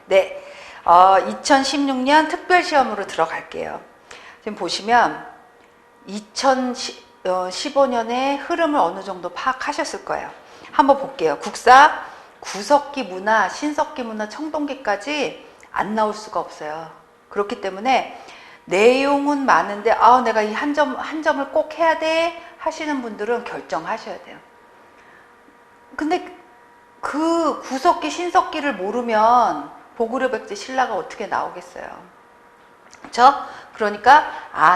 네, 2016년 특별시험으로 들어갈게요. 지금 보시면 2015년의 흐름을 어느 정도 파악하셨을 거예요. 한번 볼게요. 국사, 구석기 문화, 신석기 문화, 청동기까지 안 나올 수가 없어요. 그렇기 때문에 내용은 많은데 내가 이 한 점을 꼭 해야 돼 하시는 분들은 결정하셔야 돼요. 근데 그 구석기, 신석기를 모르면 보구려백제 신라가 어떻게 나오겠어요. 그렇죠? 그러니까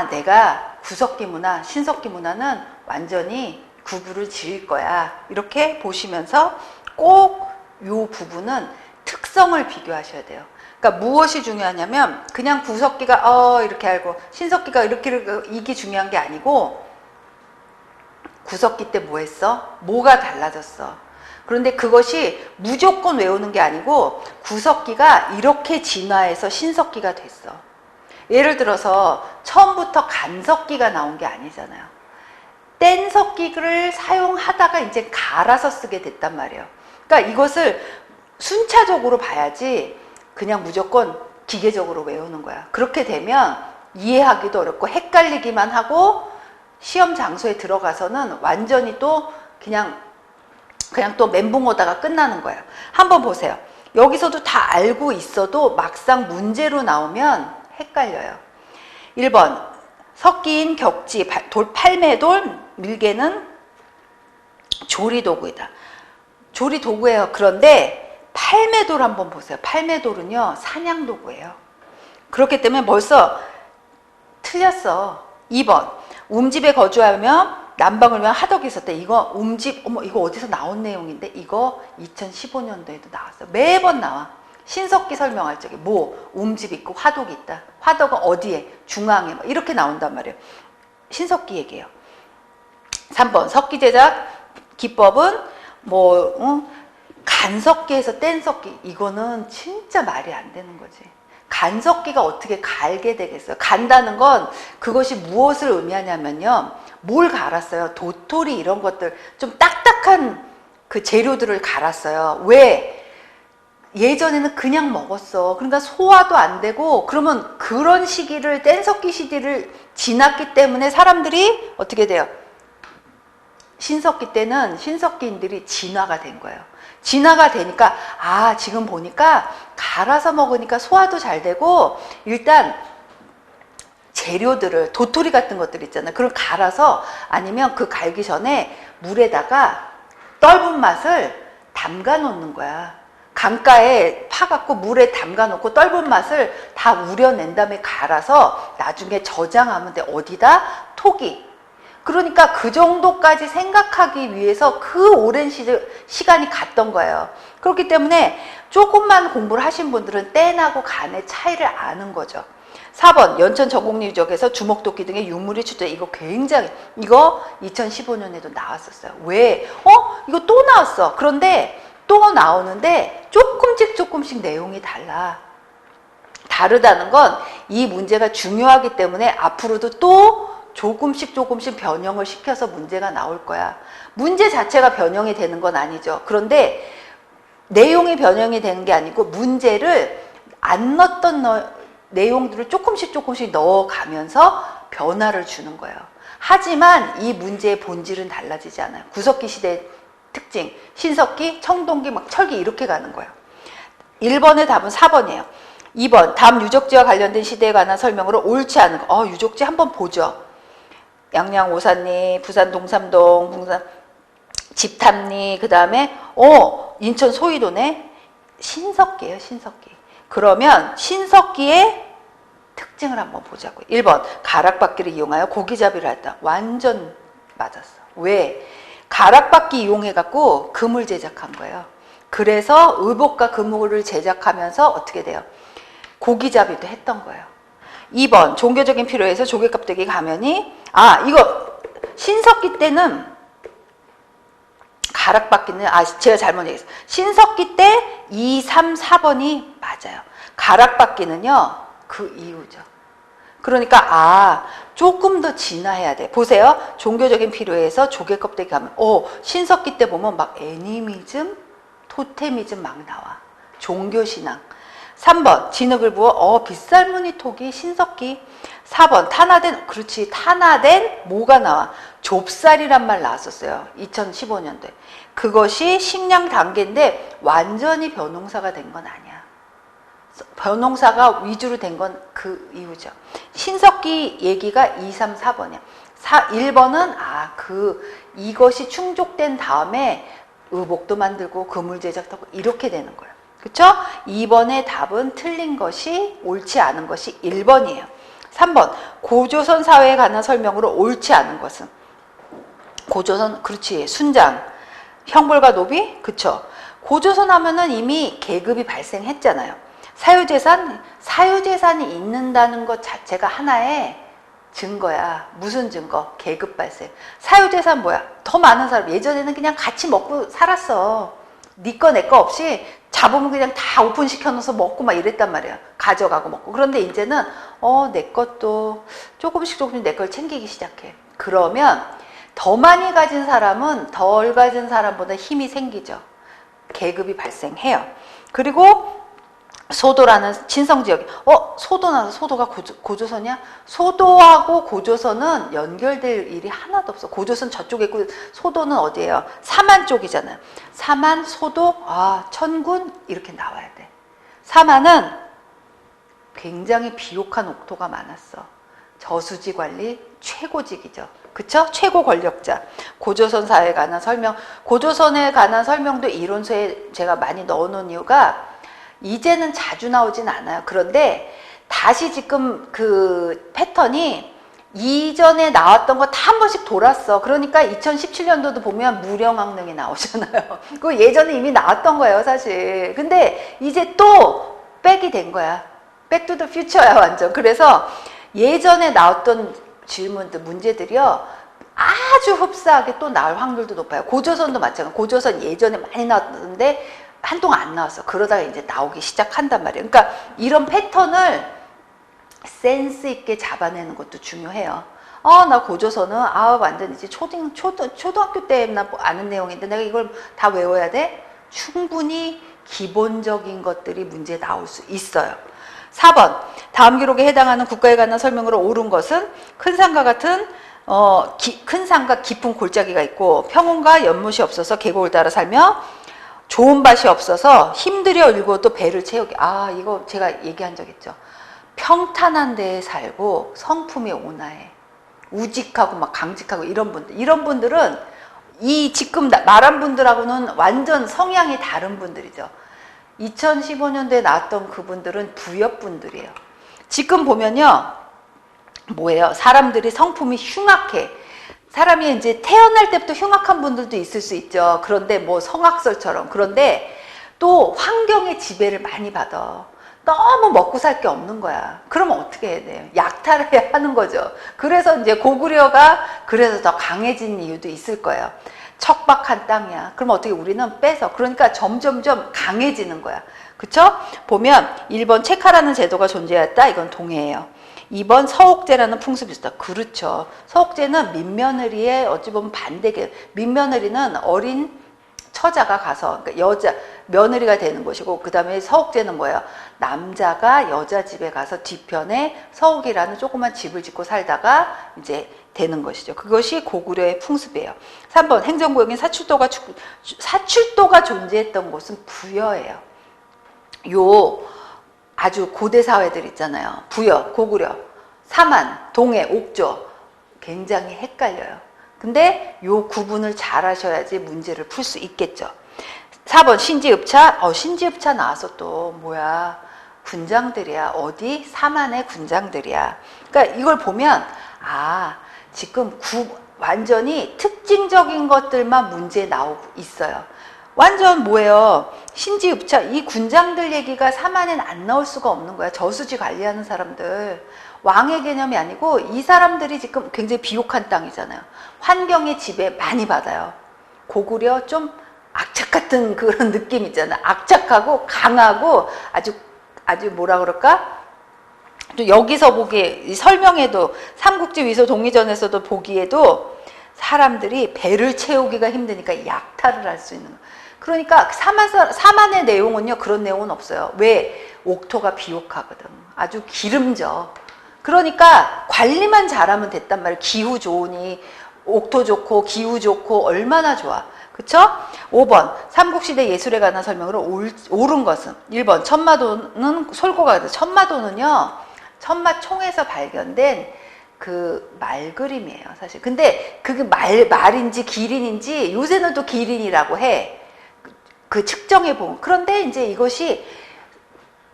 내가 구석기 문화, 신석기 문화는 완전히 구분을 지을 거야. 이렇게 보시면서 꼭 이 부분은 특성을 비교하셔야 돼요. 그러니까 무엇이 중요하냐면 그냥 구석기가 이렇게 알고 신석기가 이렇게 이게 중요한 게 아니고 구석기 때 뭐 했어? 뭐가 달라졌어? 그런데 그것이 무조건 외우는 게 아니고 구석기가 이렇게 진화해서 신석기가 됐어. 예를 들어서 처음부터 간석기가 나온 게 아니잖아요. 뗀석기를 사용하다가 이제 갈아서 쓰게 됐단 말이에요. 그러니까 이것을 순차적으로 봐야지 그냥 무조건 기계적으로 외우는 거야. 그렇게 되면 이해하기도 어렵고 헷갈리기만 하고 시험 장소에 들어가서는 완전히 또 그냥 또 멘붕 오다가 끝나는 거예요. 한번 보세요. 여기서도 다 알고 있어도 막상 문제로 나오면 헷갈려요. 1번 석기인 격지, 팔매돌, 밀개는 조리도구이다. 조리도구예요. 그런데 팔매돌 한번 보세요. 팔매돌은요 사냥도구예요. 그렇기 때문에 벌써 틀렸어. 2번 움집에 거주하며 난방을 위한 화덕이 있었대. 이거 움집, 이거 어디서 나온 내용인데 이거 2015년도에도 나왔어. 매번 나와. 신석기 설명할 적에 움집 있고 화덕이 있다. 화덕은 어디에? 중앙에 이렇게 나온단 말이에요. 신석기 얘기예요. 3번 석기 제작 기법은 간석기에서 뗀석기. 이거는 진짜 말이 안 되는 거지. 간석기가 어떻게 갈게 되겠어요? 간다는 건 그것이 무엇을 의미하냐면요. 뭘 갈았어요? 도토리 이런 것들 좀 딱딱한 그 재료들을 갈았어요. 왜? 예전에는 그냥 먹었어. 그러니까 소화도 안 되고 그러면 그런 시기를 뗀석기 시기를 지났기 때문에 사람들이 어떻게 돼요? 신석기 때는 신석기인들이 진화가 된 거예요. 진화가 되니까 지금 보니까 갈아서 먹으니까 소화도 잘 되고 일단 재료들을 도토리 같은 것들 있잖아요. 그걸 갈아서 아니면 그 갈기 전에 물에다가 떫은 맛을 담가 놓는 거야. 강가에 파갖고 물에 담가 놓고 떫은 맛을 다 우려낸 다음에 갈아서 나중에 저장하면 돼. 어디다? 톡이. 그러니까 그 정도까지 생각하기 위해서 그 오랜 시간이 갔던 거예요. 그렇기 때문에 조금만 공부를 하신 분들은 뗀하고 간의 차이를 아는 거죠. 4번 연천 저곡리 유적에서 주먹도끼 등의 유물이 출土. 이거 굉장히 이거 2015년에도 나왔었어요. 왜? 이거 또 나왔어. 그런데 또 나오는데 조금씩 내용이 달라. 다르다는 건 이 문제가 중요하기 때문에 앞으로도 또 조금씩 변형을 시켜서 문제가 나올 거야. 문제 자체가 변형이 되는 건 아니죠. 그런데 내용이 변형이 되는 게 아니고 문제를 안 넣었던 내용들을 조금씩 넣어가면서 변화를 주는 거예요. 하지만 이 문제의 본질은 달라지지 않아요. 구석기 시대의 특징, 신석기, 청동기, 철기 이렇게 가는 거예요. 1번의 답은 4번이에요. 2번 다음 유적지와 관련된 시대에 관한 설명으로 옳지 않은 거. 유적지 한번 보죠. 양양 오산리, 부산 동삼동, 부산 집탐리, 그 다음에 인천 소위도네. 신석기예요. 신석기. 그러면 신석기의 특징을 한번 보자고요. 1번 가락바퀴를 이용하여 고기잡이를 했다. 완전 맞았어. 왜? 가락바퀴 이용해갖고 금을 제작한 거예요. 그래서 의복과 금을 제작하면서 어떻게 돼요? 고기잡이도 했던 거예요. 2번 종교적인 필요에서 조개껍데기 가면이 이거 신석기 때는 가락바퀴는 제가 잘못 얘기했어요. 신석기 때 2, 3, 4번이 맞아요. 가락바퀴는요 그 이유죠. 그러니까 조금 더 진화해야 돼. 보세요. 종교적인 필요에서 조개껍데기 가면 신석기 때 보면 막 애니미즘, 토테미즘 막 나와. 종교신앙. 3번 진흙을 부어 빗살무늬 토기 신석기. 4번 탄화된, 그렇지, 탄화된 뭐가 나와? 좁쌀이란 말 나왔었어요. 2015년도에. 그것이 식량 단계인데 완전히 벼농사가 된 건 아니야. 벼농사가 위주로 된 건 그 이유죠. 신석기 얘기가 2, 3, 4번이야. 1번은 이것이 충족된 다음에 의복도 만들고 그물 제작하고 이렇게 되는 거예요. 그쵸? 2번의 답은 틀린 것이, 옳지 않은 것이 1번이에요. 3번 고조선 사회에 관한 설명으로 옳지 않은 것은? 고조선, 그렇지, 순장, 형벌과 노비, 그쵸? 고조선 하면은 이미 계급이 발생했잖아요. 사유재산이 있는다는 것 자체가 하나의 증거야. 무슨 증거? 계급 발생. 사유재산 뭐야? 더 많은 사람, 예전에는 그냥 같이 먹고 살았어. 네 거 내 거 없이 잡으면 그냥 다 오픈시켜 놓어서 먹고 막 이랬단 말이야. 가져가고 먹고. 그런데 이제는 내 것도 조금씩 내 걸 챙기기 시작해. 그러면 더 많이 가진 사람은 덜 가진 사람보다 힘이 생기죠. 계급이 발생해요. 그리고 소도라는 진성지역이 소도 나서 소도가 고조선이야? 소도하고 고조선은 연결될 일이 하나도 없어. 고조선 저쪽에 있고 소도는 어디예요? 사만 쪽이잖아요. 사만, 소도, 천군 이렇게 나와야 돼. 사만은 굉장히 비옥한 옥토가 많았어. 저수지 관리 최고직이죠. 그쵸? 최고 권력자. 고조선 사회에 관한 설명, 고조선에 관한 설명도 이론서에 제가 많이 넣어놓은 이유가 이제는 자주 나오진 않아요. 그런데 다시 지금 그 패턴이 이전에 나왔던 거 다 한 번씩 돌았어. 그러니까 2017년도도 보면 무령왕릉이 나오잖아요. 그거 예전에 이미 나왔던 거예요, 사실. 근데 이제 또 백이 된 거야. 백 투 더 퓨처야, 완전. 그래서 예전에 나왔던 질문들, 문제들이요, 아주 흡사하게 또 나올 확률도 높아요. 고조선도 마찬가지고, 고조선 예전에 많이 나왔는데 한동안 안 나왔어. 그러다가 이제 나오기 시작한단 말이에요. 그러니까 이런 패턴을 센스 있게 잡아내는 것도 중요해요. 나 고조선은 완전 이제 초등학교 때나 아는 내용인데 내가 이걸 다 외워야 돼? 충분히 기본적인 것들이 문제에 나올 수 있어요. 4번 다음 기록에 해당하는 국가에 관한 설명으로 옳은 것은 큰 산과 같은 큰 산과 깊은 골짜기가 있고 평원과 연못이 없어서 계곡을 따라 살며 좋은 밭이 없어서 힘들여 일고도 배를 채우게. 이거 제가 얘기한 적 있죠. 평탄한 데에 살고 성품이 온화해. 우직하고 막 강직하고 이런 분들은 이 지금 말한 분들하고는 완전 성향이 다른 분들이죠. 2015년도에 나왔던 그분들은 부엽분들이에요. 지금 보면요, 뭐예요? 사람들이 성품이 흉악해. 사람이 이제 태어날 때부터 흉악한 분들도 있을 수 있죠. 그런데 뭐 성악설처럼. 그런데 또 환경의 지배를 많이 받아. 너무 먹고 살 게 없는 거야. 그러면 어떻게 해야 돼요? 약탈해야 하는 거죠. 그래서 이제 고구려가 그래서 더 강해진 이유도 있을 거예요. 척박한 땅이야. 그럼 어떻게 우리는 빼서, 그러니까 점점점 강해지는 거야. 그쵸? 보면 1번 체카라는 제도가 존재했다. 이건 동해예요. 2번 서옥제라는 풍습이 있었다. 그렇죠. 서옥제는 민며느리의 어찌 보면 반대계. 민며느리는 어린 처자가 가서, 그러니까 며느리가 되는 것이고, 그 다음에 서옥제는 뭐예요? 남자가 여자 집에 가서 뒤편에 서옥이라는 조그만 집을 짓고 살다가 이제 되는 것이죠. 그것이 고구려의 풍습이에요. 3번 행정구역인 사출도가 존재했던 곳은 부여예요. 아주 고대 사회들 있잖아요. 부여, 고구려, 사만, 동해, 옥조 굉장히 헷갈려요. 근데 요 구분을 잘 하셔야지 문제를 풀 수 있겠죠. 4번 신지읍차. 신지읍차 나와서 또 뭐야, 군장들이야. 어디? 사만의 군장들이야. 그러니까 이걸 보면 지금 완전히 특징적인 것들만 문제에 나오고 있어요. 완전 뭐예요? 신지읍차. 이 군장들 얘기가 사만엔 안 나올 수가 없는 거야. 저수지 관리하는 사람들. 왕의 개념이 아니고 이 사람들이 지금 굉장히 비옥한 땅이잖아요. 환경의 지배 많이 받아요. 고구려 좀 악착 같은 그런 느낌 있잖아요. 악착하고 강하고 아주 뭐라 그럴까? 또 여기서 보기에 설명에도 삼국지 위서 동의전에서도 보기에도 사람들이 배를 채우기가 힘드니까 약탈을 할 수 있는 거예요. 그러니까 사만의 내용은요, 그런 내용은 없어요. 왜? 옥토가 비옥하거든. 아주 기름져. 그러니까 관리만 잘하면 됐단 말이에요. 기후 좋으니, 옥토 좋고, 기후 좋고, 얼마나 좋아. 그쵸? 5번, 삼국시대 예술에 관한 설명으로 옳은 것은? 1번, 천마도는 솔고가, 천마도는요, 천마총에서 발견된 그 말그림이에요, 사실. 근데 그게 말인지 기린인지 요새는 또 기린이라고 해. 그 측정해 보면. 그런데 이제 이것이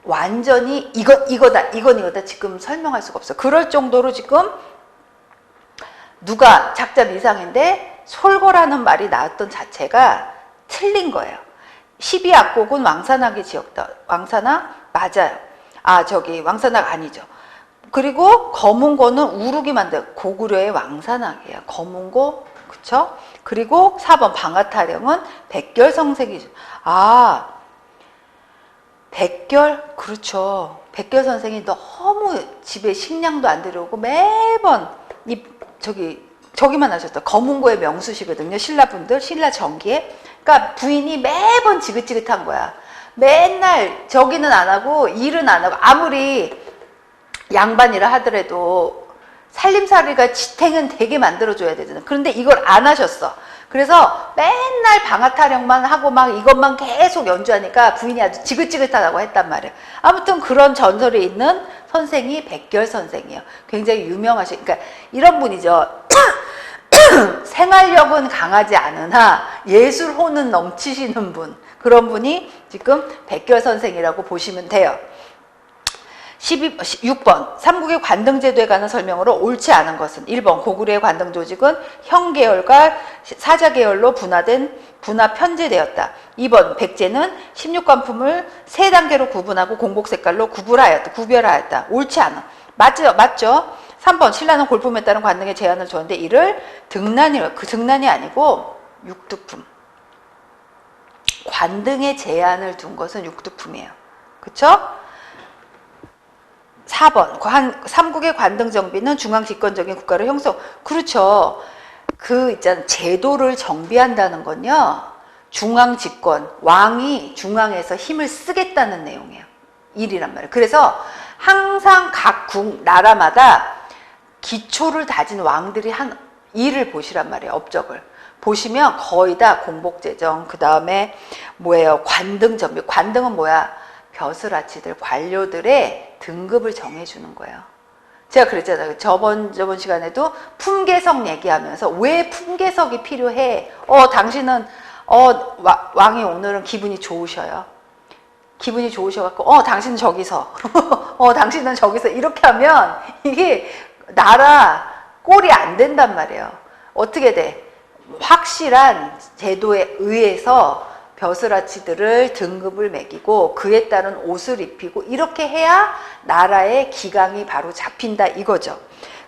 완전히 이거다 지금 설명할 수가 없어. 그럴 정도로 지금 누가 작자 미상인데 솔거라는 말이 나왔던 자체가 틀린 거예요. 12악곡은 왕산악의 지역다. 왕산악 맞아요. 왕산악 아니죠. 그리고 검은고는 우르기 만든 고구려의 왕산악이에요. 검은고, 그쵸? 그리고 4번 방아타령은 백결성색이죠. 백결? 그렇죠. 백결 선생이 너무 집에 식량도 안 데려오고 매번 저기만 하셨다. 검은고의 명수시거든요. 신라분들, 신라 정기에. 그러니까 부인이 매번 지긋지긋한 거야. 맨날 저기는 안 하고 일은 안 하고 아무리 양반이라 하더라도 살림살이가 지탱은 되게 만들어줘야 되잖아. 그런데 이걸 안 하셨어. 그래서 맨날 방아타령만 하고 막 이것만 계속 연주하니까 부인이 아주 지긋지긋하다고 했단 말이에요. 아무튼 그런 전설이 있는 선생이 백결 선생이에요. 굉장히 유명하신, 그러니까 이런 분이죠. 생활력은 강하지 않으나 예술혼은 넘치시는 분. 그런 분이 지금 백결 선생이라고 보시면 돼요. 6번 삼국의 관등제도에 관한 설명으로 옳지 않은 것은 1번 고구려의 관등조직은 형계열과 사자계열로 분화 편제되었다. 2번 백제는 16관품을 3단계로 구분하고 공복색깔로 구별하였다. 옳지 않아. 맞죠? 3번 신라는 골품에 따른 관등의 제한을 줬는데 이를 등난이 아니고 육두품. 관등의 제한을 둔 것은 육두품이에요. 그쵸? 4번 삼국의 관등정비는 중앙집권적인 국가를 형성. 그렇죠. 제도를 정비한다는 건요, 중앙집권, 왕이 중앙에서 힘을 쓰겠다는 내용이에요. 일이란 말이에요. 그래서 항상 각 나라마다 기초를 다진 왕들이 한 일을 보시란 말이에요. 업적을 보시면 거의 다 공복제정, 그 다음에 관등정비. 관등은 뭐야? 벼슬아치들, 관료들의 등급을 정해주는 거예요. 제가 그랬잖아요. 저번 시간에도 품계석 얘기하면서 왜 품계석이 필요해? 당신은 왕이 오늘은 기분이 좋으셔요. 기분이 좋으셔갖고 당신은 저기서 당신은 저기서 이렇게 하면 이게 나라 꼴이 안 된단 말이에요. 어떻게 돼? 확실한 제도에 의해서 벼슬아치들을 등급을 매기고 그에 따른 옷을 입히고 이렇게 해야 나라의 기강이 바로 잡힌다 이거죠.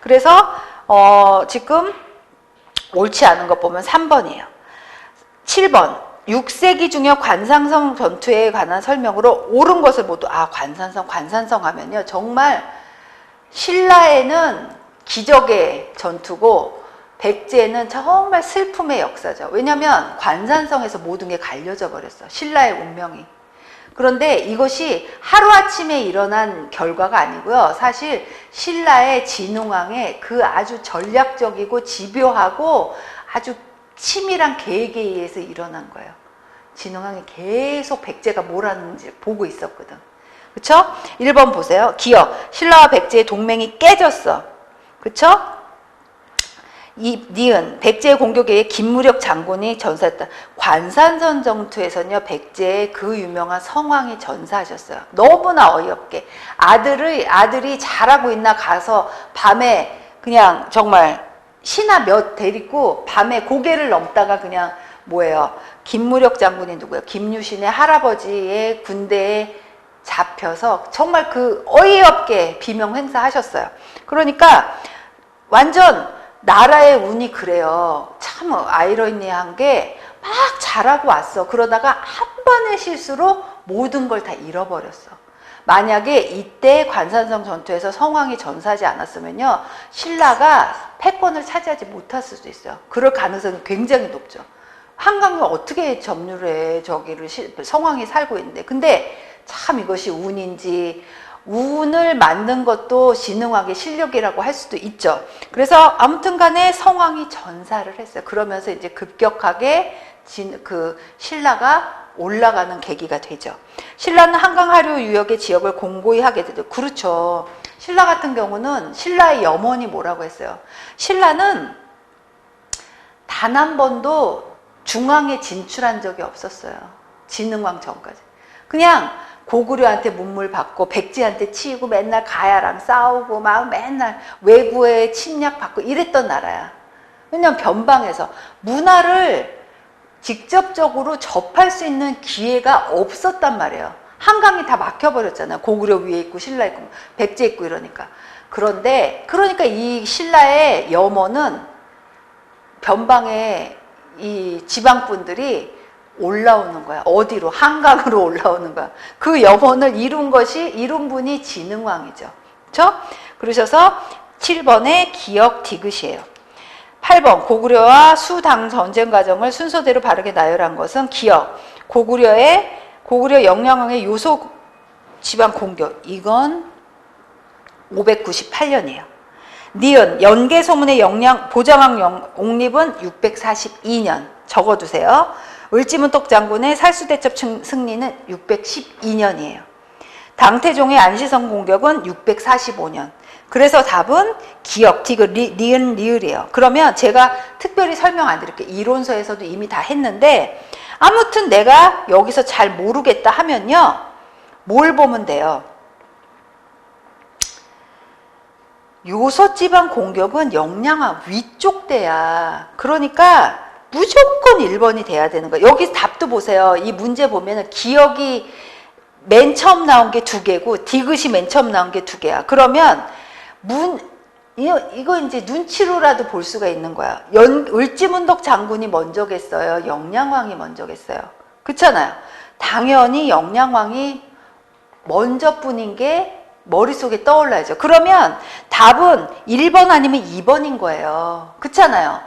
그래서 지금 옳지 않은 것 보면 3번이에요. 7번 6세기 중엽 관산성 전투에 관한 설명으로 옳은 것을 모두 관산성 하면요 정말 신라에는 기적의 전투고 백제는 정말 슬픔의 역사죠. 왜냐하면 관산성에서 모든 게 갈려져 버렸어. 신라의 운명이. 그런데 이것이 하루아침에 일어난 결과가 아니고요. 사실 신라의 진흥왕의 그 아주 전략적이고 집요하고 아주 치밀한 계획에 의해서 일어난 거예요. 진흥왕이 계속 백제가 뭘 하는지 보고 있었거든. 그쵸? 1번 보세요. 기억. 신라와 백제의 동맹이 깨졌어. 그쵸? 니은 백제의 공격에 김무력 장군이 전사했다. 관산선 전투에서는요 백제의 그 유명한 성왕이 전사하셨어요. 너무나 어이없게 아들이 잘하고 있나 가서 밤에 그냥 정말 신하 몇 데리고 밤에 고개를 넘다가 그냥 김무력 장군이 누구예요? 김유신의 할아버지의 군대에 잡혀서 정말 그 어이없게 비명 행사하셨어요. 그러니까 완전 나라의 운이 그래요. 참 아이러니한 게 막 잘하고 왔어. 그러다가 한 번의 실수로 모든 걸 다 잃어버렸어. 만약에 이때 관산성 전투에서 성왕이 전사하지 않았으면요 신라가 패권을 차지하지 못할 수도 있어요. 그럴 가능성이 굉장히 높죠. 한강이 어떻게 점유를 해? 저기를 성왕이 살고 있는데. 근데 참 이것이 운인지, 운을 만든 것도 지능왕의 실력이라고 할 수도 있죠. 그래서 아무튼 간에 성왕이 전사를 했어요. 그러면서 이제 급격하게 신라가 올라가는 계기가 되죠. 신라는 한강 하류 유역의 지역을 공고히 하게 되죠. 그렇죠. 신라 같은 경우는 신라의 염원이 뭐라고 했어요? 신라는 단 한 번도 중앙에 진출한 적이 없었어요. 진흥왕 전까지. 그냥 고구려한테 문물 받고 백제한테 치이고 맨날 가야랑 싸우고 막 맨날 외구에 침략 받고 이랬던 나라야. 왜냐면 변방에서 문화를 직접적으로 접할 수 있는 기회가 없었단 말이에요. 한강이 다 막혀버렸잖아요. 고구려 위에 있고 신라 있고 백제 있고 이러니까. 그러니까 이 신라의 염원은 변방에 이 지방분들이 올라오는 거야. 어디로? 한강으로 올라오는 거야. 그 염원을 이룬 분이 진흥왕이죠. 그렇죠? 그러셔서 7번에 기역 디귿이에요. 8번 고구려와 수당 전쟁 과정을 순서대로 바르게 나열한 것은 기역. 고구려 영량왕의 요소 지방 공격. 이건 598년이에요. 니은 연개 소문의 보장왕 옹립은 642년. 적어두세요. 을지문덕 장군의 살수대첩 승리는 612년이에요. 당태종의 안시성 공격은 645년. 그래서 답은 기역, 디귿, 니은, 리을이에요. 그러면 제가 특별히 설명 안 드릴게요. 이론서에서도 이미 다 했는데 아무튼 내가 여기서 잘 모르겠다 하면요. 뭘 보면 돼요? 요서지방 공격은 영량왕 위쪽 대야. 그러니까 무조건 1번이 돼야 되는 거예요. 여기 답도 보세요. 이 문제 보면은 기역이 맨 처음 나온 게 2개고 디귿이 맨 처음 나온 게 2개야. 그러면 이거 이제 눈치로라도 볼 수가 있는 거야. 을지문덕 장군이 먼저겠어요? 영량왕이 먼저겠어요? 그렇잖아요. 당연히 영량왕이 먼저뿐인 게 머릿속에 떠올라야죠. 그러면 답은 1번 아니면 2번인 거예요. 그렇잖아요.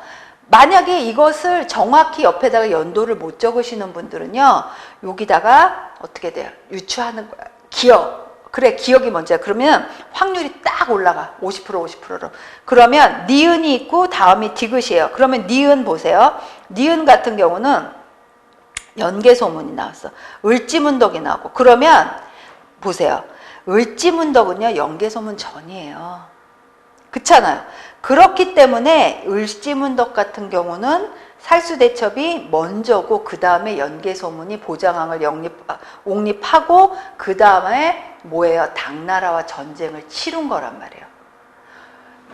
만약에 이것을 정확히 옆에다가 연도를 못 적으시는 분들은요. 여기다가 어떻게 돼요? 유추하는 거야. 기억. 그래, 기억이 먼저야. 그러면 확률이 딱 올라가. 50% 50%로. 그러면 니은이 있고 다음이 디귿이에요. 그러면 니은 보세요. 니은 같은 경우는 연개소문이 나왔어. 을지문덕이 나오고. 그러면 보세요. 을지문덕은요. 연개소문 전이에요. 그렇잖아요. 그렇기 때문에 을지문덕 같은 경우는 살수대첩이 먼저고 그 다음에 연개소문이 보장왕을 옹립하고 그 다음에 뭐예요? 당나라와 전쟁을 치룬 거란 말이에요.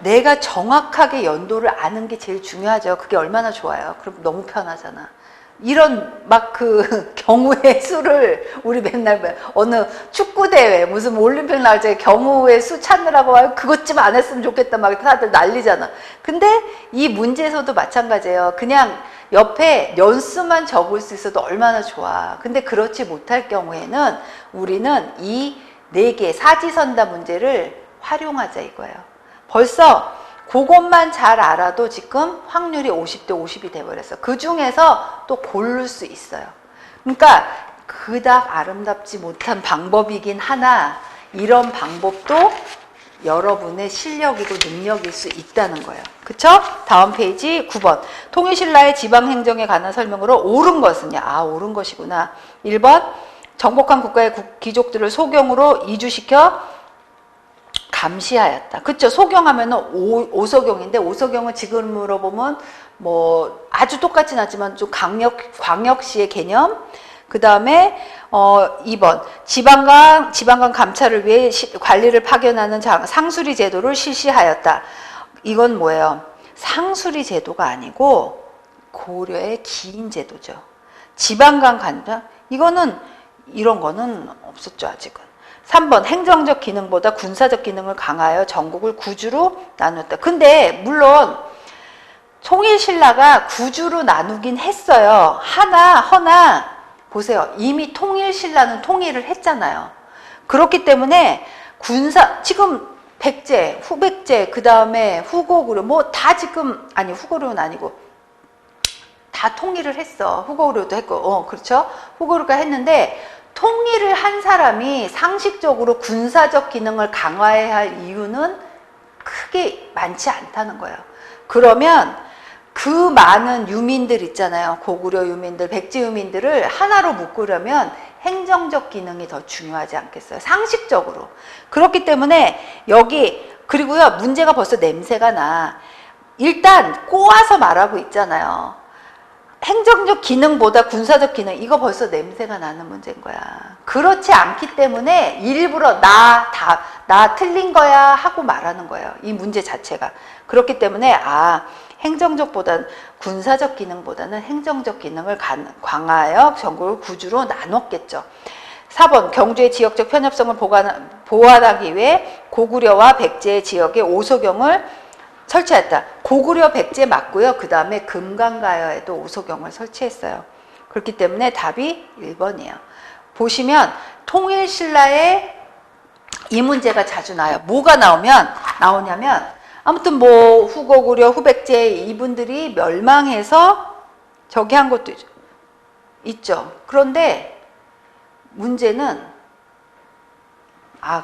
내가 정확하게 연도를 아는 게 제일 중요하죠. 그게 얼마나 좋아요. 그럼 너무 편하잖아. 이런 막 그 경우의 수를 우리 맨날 어느 축구대회 무슨 올림픽 나올 때 경우의 수 찾느라고 그것 좀 안 했으면 좋겠다 막 다들 난리잖아. 근데 이 문제에서도 마찬가지예요. 그냥 옆에 연수만 적을 수 있어도 얼마나 좋아. 근데 그렇지 못할 경우에는 우리는 이 4개 사지선다 문제를 활용하자 이거예요. 벌써 그것만 잘 알아도 지금 확률이 50대 50이 돼버렸어. 그 중에서 또 고를 수 있어요. 그러니까 그닥 아름답지 못한 방법이긴 하나 이런 방법도 여러분의 실력이고 능력일 수 있다는 거예요. 그쵸? 다음 페이지 9번. 통일신라의 지방행정에 관한 설명으로 옳은 것은요. 아, 옳은 것이구나. 1번. 정복한 국가의 귀족들을 소경으로 이주시켜 감시하였다. 그쵸? 소경하면은 오소경인데 오소경은 지금으로 보면 뭐 아주 똑같진 않지만 좀 광역시의 개념. 그 다음에 2번 지방간 감찰을 위해 관리를 파견하는 상수리 제도를 실시하였다. 이건 뭐예요? 상수리 제도가 아니고 고려의 기인 제도죠. 지방간 감찰 이거는 이런 거는 없었죠 아직은. 3번 행정적 기능보다 군사적 기능을 강화하여 전국을 구주로 나눴다. 근데 물론 통일신라가 구주로 나누긴 했어요. 허나 보세요. 이미 통일신라는 통일을 했잖아요. 그렇기 때문에 지금 백제, 후백제, 그 다음에 후고구려 뭐 다 지금 후고구려는 아니고 다 통일을 했어. 후고구려도 했고, 그렇죠? 후고구려가 했는데, 통일을 한 사람이 상식적으로 군사적 기능을 강화해야 할 이유는 크게 많지 않다는 거예요. 그러면 그 많은 유민들 있잖아요. 고구려 유민들, 백제 유민들을 하나로 묶으려면 행정적 기능이 더 중요하지 않겠어요? 상식적으로. 그렇기 때문에 여기, 그리고요, 문제가 벌써 냄새가 나. 일단 꼬아서 말하고 있잖아요. 행정적 기능보다 군사적 기능, 이거 벌써 냄새가 나는 문제인 거야. 그렇지 않기 때문에 일부러 나 틀린 거야 하고 말하는 거예요. 이 문제 자체가. 그렇기 때문에 행정적보다는 군사적 기능보다는 행정적 기능을 강화하여 전국을 구주로 나눴겠죠. 4번 경주의 지역적 편협성을 보완하기 위해 고구려와 백제 지역의 오소경을 설치했다. 고구려 백제 맞고요. 그 다음에 금강가야에도 오소경을 설치했어요. 그렇기 때문에 답이 1번이에요. 보시면 통일신라에 이 문제가 자주 나와요. 뭐가 나오냐면 아무튼 뭐 후고구려, 후백제 이분들이 멸망해서 저기 한 것도 있죠. 그런데 문제는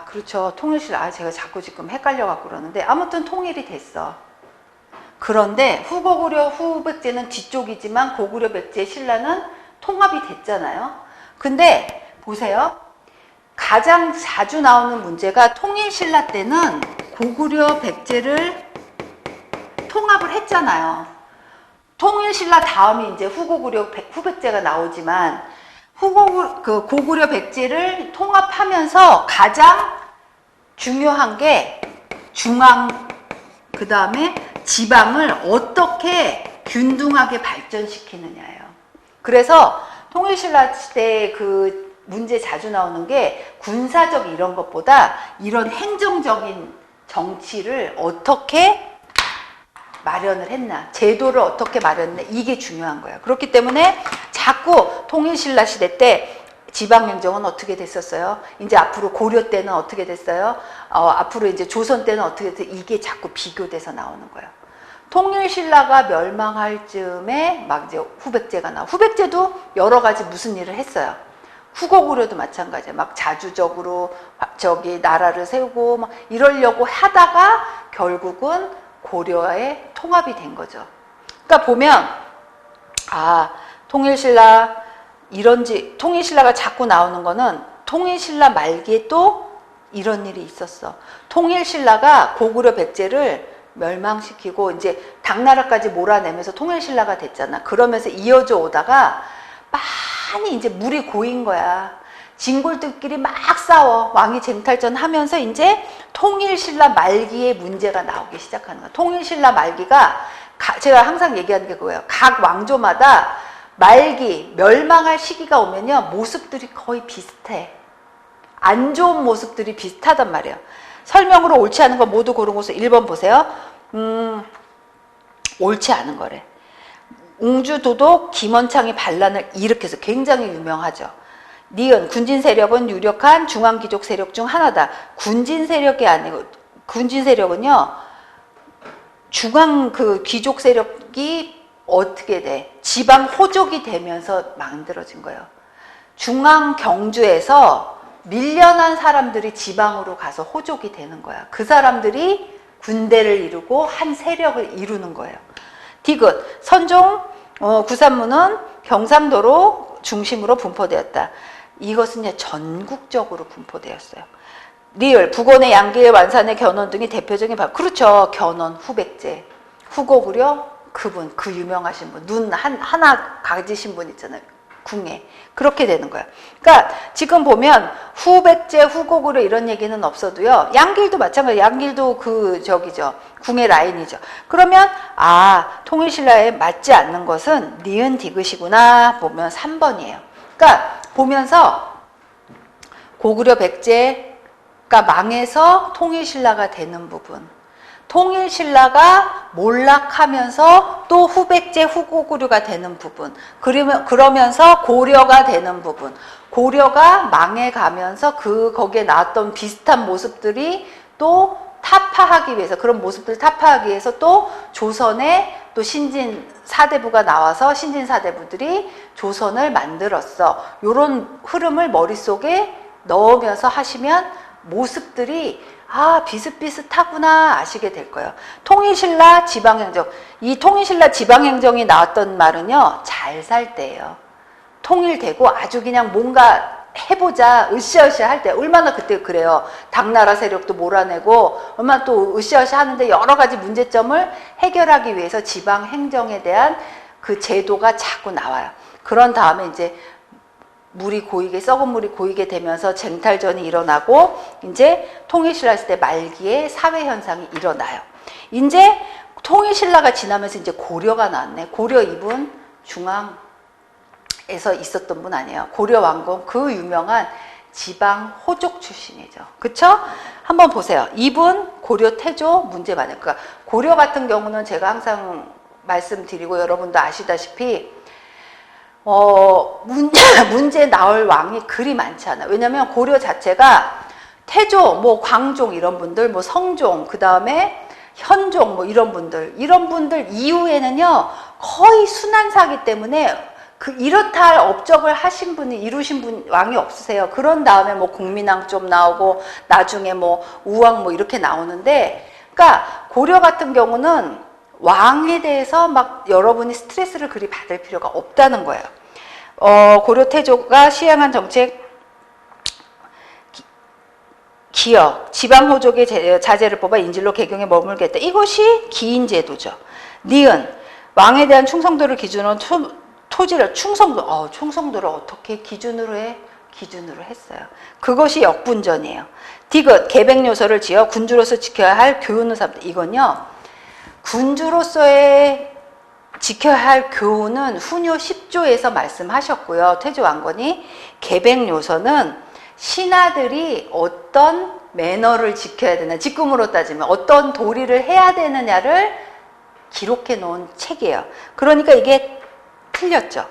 그렇죠. 통일신라. 제가 자꾸 지금 헷갈려갖고 그러는데 아무튼 통일이 됐어. 그런데 후고구려, 후백제는 뒤쪽이지만 고구려, 백제, 신라는 통합이 됐잖아요. 근데 보세요. 가장 자주 나오는 문제가 통일신라 때는 고구려, 백제를 통합을 했잖아요. 통일신라 다음에 이제 후고구려, 후백제가 나오지만 고구려, 백제를 통합하면서 가장 중요한 게 중앙, 그 다음에 지방을 어떻게 균등하게 발전시키느냐예요. 그래서 통일신라 때 그 문제 자주 나오는 게 군사적 이런 것보다 이런 행정적인 정치를 어떻게 마련을 했나, 제도를 어떻게 마련했나, 이게 중요한 거예요. 그렇기 때문에 자꾸 통일신라 시대 때 지방행정은 어떻게 됐었어요? 이제 앞으로 고려 때는 어떻게 됐어요? 앞으로 이제 조선 때는 어떻게 됐어요? 이게 자꾸 비교돼서 나오는 거예요. 통일신라가 멸망할 즈음에 막 이제 후백제가 후백제도 여러 가지 무슨 일을 했어요. 후고구려도 마찬가지예요. 막 자주적으로 저기 나라를 세우고 막 이러려고 하다가 결국은 고려에 통합이 된 거죠. 그러니까 보면 통일신라가 자꾸 나오는 거는 통일신라 말기에 또 이런 일이 있었어. 통일신라가 고구려 백제를 멸망시키고 이제 당나라까지 몰아내면서 통일신라가 됐잖아. 그러면서 이어져 오다가 많이 이제 물이 고인 거야. 진골들끼리 막 싸워. 왕이 쟁탈전 하면서 이제 통일신라 말기에 문제가 나오기 시작하는 거야. 통일신라 말기가 제가 항상 얘기하는 게 그거예요. 각 왕조마다 말기, 멸망할 시기가 오면요, 모습들이 거의 비슷해. 안 좋은 모습들이 비슷하단 말이에요. 설명으로 옳지 않은 거 모두 고른 곳을 1번 보세요. 옳지 않은 거래. 웅주도독 김원창이 반란을 일으켜서 굉장히 유명하죠. 니은 군진 세력은 유력한 중앙귀족 세력 중 하나다. 군진 세력이 아니고, 군진 세력은요, 중앙 그 귀족 세력이 어떻게 돼? 지방 호족이 되면서 만들어진 거예요. 중앙 경주에서 밀려난 사람들이 지방으로 가서 호족이 되는 거야. 그 사람들이 군대를 이루고 한 세력을 이루는 거예요. 디귿, 선종 구산문은 경상도로 중심으로 분포되었다. 이것은 이제 전국적으로 분포되었어요. 리을, 북원의 양길, 완산의 견원 등이 대표적인 그렇죠. 견원, 후백제, 후고구려, 그분, 그 유명하신 분, 눈 하나 가지신 분 있잖아요. 궁예. 그렇게 되는 거야. 그러니까 지금 보면 후백제, 후고구려 이런 얘기는 없어도요. 양길도 마찬가지예요. 양길도 궁예 라인이죠. 그러면 통일신라에 맞지 않는 것은 니은 디귿이구나 보면 3번이에요. 그러니까 보면서 고구려 백제가 망해서 통일신라가 되는 부분, 통일신라가 몰락하면서 또 후백제, 후고구려가 되는 부분, 그러면서 고려가 되는 부분, 고려가 망해가면서 거기에 나왔던 비슷한 모습들이 또 타파하기 위해서, 그런 모습들을 타파하기 위해서 또 조선의 또 신진 사대부가 나와서 신진 사대부들이 조선을 만들었어. 요런 흐름을 머릿속에 넣으면서 하시면 모습들이 비슷비슷하구나 아시게 될 거예요. 통일신라 지방행정. 이 통일신라 지방행정이 나왔던 말은요, 잘 살 때예요. 통일되고 아주 그냥 뭔가 해보자 으쌰으쌰 할 때 얼마나 그때 그래요. 당나라 세력도 몰아내고 얼마나 또 으쌰으쌰 하는데 여러 가지 문제점을 해결하기 위해서 지방행정에 대한 그 제도가 자꾸 나와요. 그런 다음에 이제 물이 고이게, 썩은 물이 고이게 되면서 쟁탈전이 일어나고 이제 통일신라 했을 때 말기에 사회현상이 일어나요. 이제 통일신라가 지나면서 이제 고려가 나왔네. 고려 이분 중앙에서 있었던 분 아니에요. 고려 왕건 그 유명한 지방 호족 출신이죠. 그쵸? 한번 보세요. 이분 고려 태조 문제 많아요. 그러니까 고려 같은 경우는 제가 항상 말씀드리고 여러분도 아시다시피 문제 나올 왕이 그리 많지 않아요. 왜냐면 고려 자체가 태조, 뭐 광종 이런 분들, 뭐 성종, 그 다음에 현종 뭐 이런 분들 이후에는요 거의 순환사기 때문에 이렇다 할 업적을 하신 분이 이루신 분 왕이 없으세요. 그런 다음에 뭐 공민왕 좀 나오고 나중에 뭐 우왕 뭐 이렇게 나오는데, 그러니까 고려 같은 경우는 왕에 대해서 막 여러분이 스트레스를 그리 받을 필요가 없다는 거예요. 고려 태조가 시행한 정책 기역, 지방호족의 자제를 뽑아 인질로 개경에 머물게 했다. 이것이 기인제도죠. 니은, 왕에 대한 충성도를 기준으로 토지를 충성도를 어떻게 기준으로 해? 기준으로 했어요. 그것이 역분전이에요. 디귿, 계백요소를 지어 군주로서 지켜야 할 교훈을 삼다. 이건요, 군주로서의 지켜야 할 교훈은 훈요 10조에서 말씀하셨고요. 태조 왕건이 계백요서는 신하들이 어떤 매너를 지켜야 되나, 지금으로 따지면 어떤 도리를 해야 되느냐를 기록해 놓은 책이에요. 그러니까 이게 틀렸죠.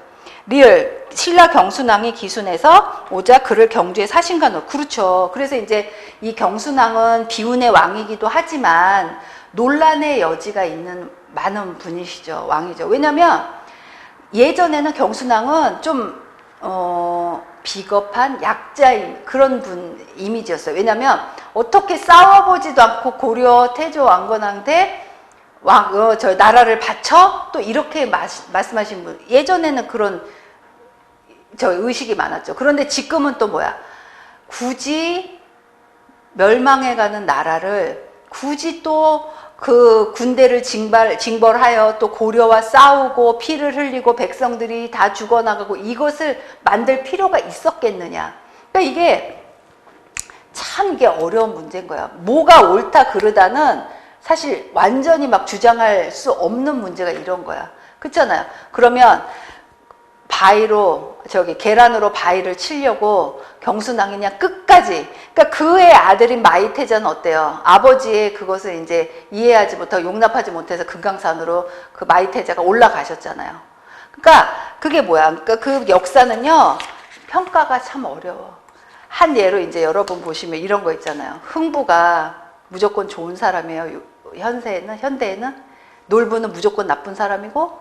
리을, 신라 경순왕이 기순해서 오자 그를 경주에 사신가 놓. 그렇죠. 그래서 이제 이 경순왕은 비운의 왕이기도 하지만 논란의 여지가 있는 많은 분이시죠. 왕이죠. 왜냐면 예전에는 경순왕은 좀 비겁한 약자인 그런 분 이미지였어요. 왜냐면 어떻게 싸워보지도 않고 고려 태조 왕건한테 저 나라를 바쳐? 또 이렇게 말씀하신 분. 예전에는 그런 의식이 많았죠. 그런데 지금은 또 뭐야? 굳이 멸망해가는 나라를 굳이 또 그 군대를 징벌하여 또 고려와 싸우고 피를 흘리고 백성들이 다 죽어나가고 이것을 만들 필요가 있었겠느냐. 그러니까 이게 어려운 문제인 거야. 뭐가 옳다 그르다는 사실 완전히 막 주장할 수 없는 문제가 이런 거야. 그렇잖아요. 그러면 계란으로 바위를 치려고 경순왕이 그냥 끝까지, 그러니까 그의 아들인 마이태자는 어때요? 아버지의 그것을 이제 이해하지 못하고 용납하지 못해서 금강산으로 그 마이태자가 올라가셨잖아요. 그러니까 그게 뭐야? 그러니까 그 역사는요, 평가가 참 어려워. 한 예로 이제 여러분 보시면 이런 거 있잖아요. 흥부가 무조건 좋은 사람이에요. 현대에는 놀부는 무조건 나쁜 사람이고,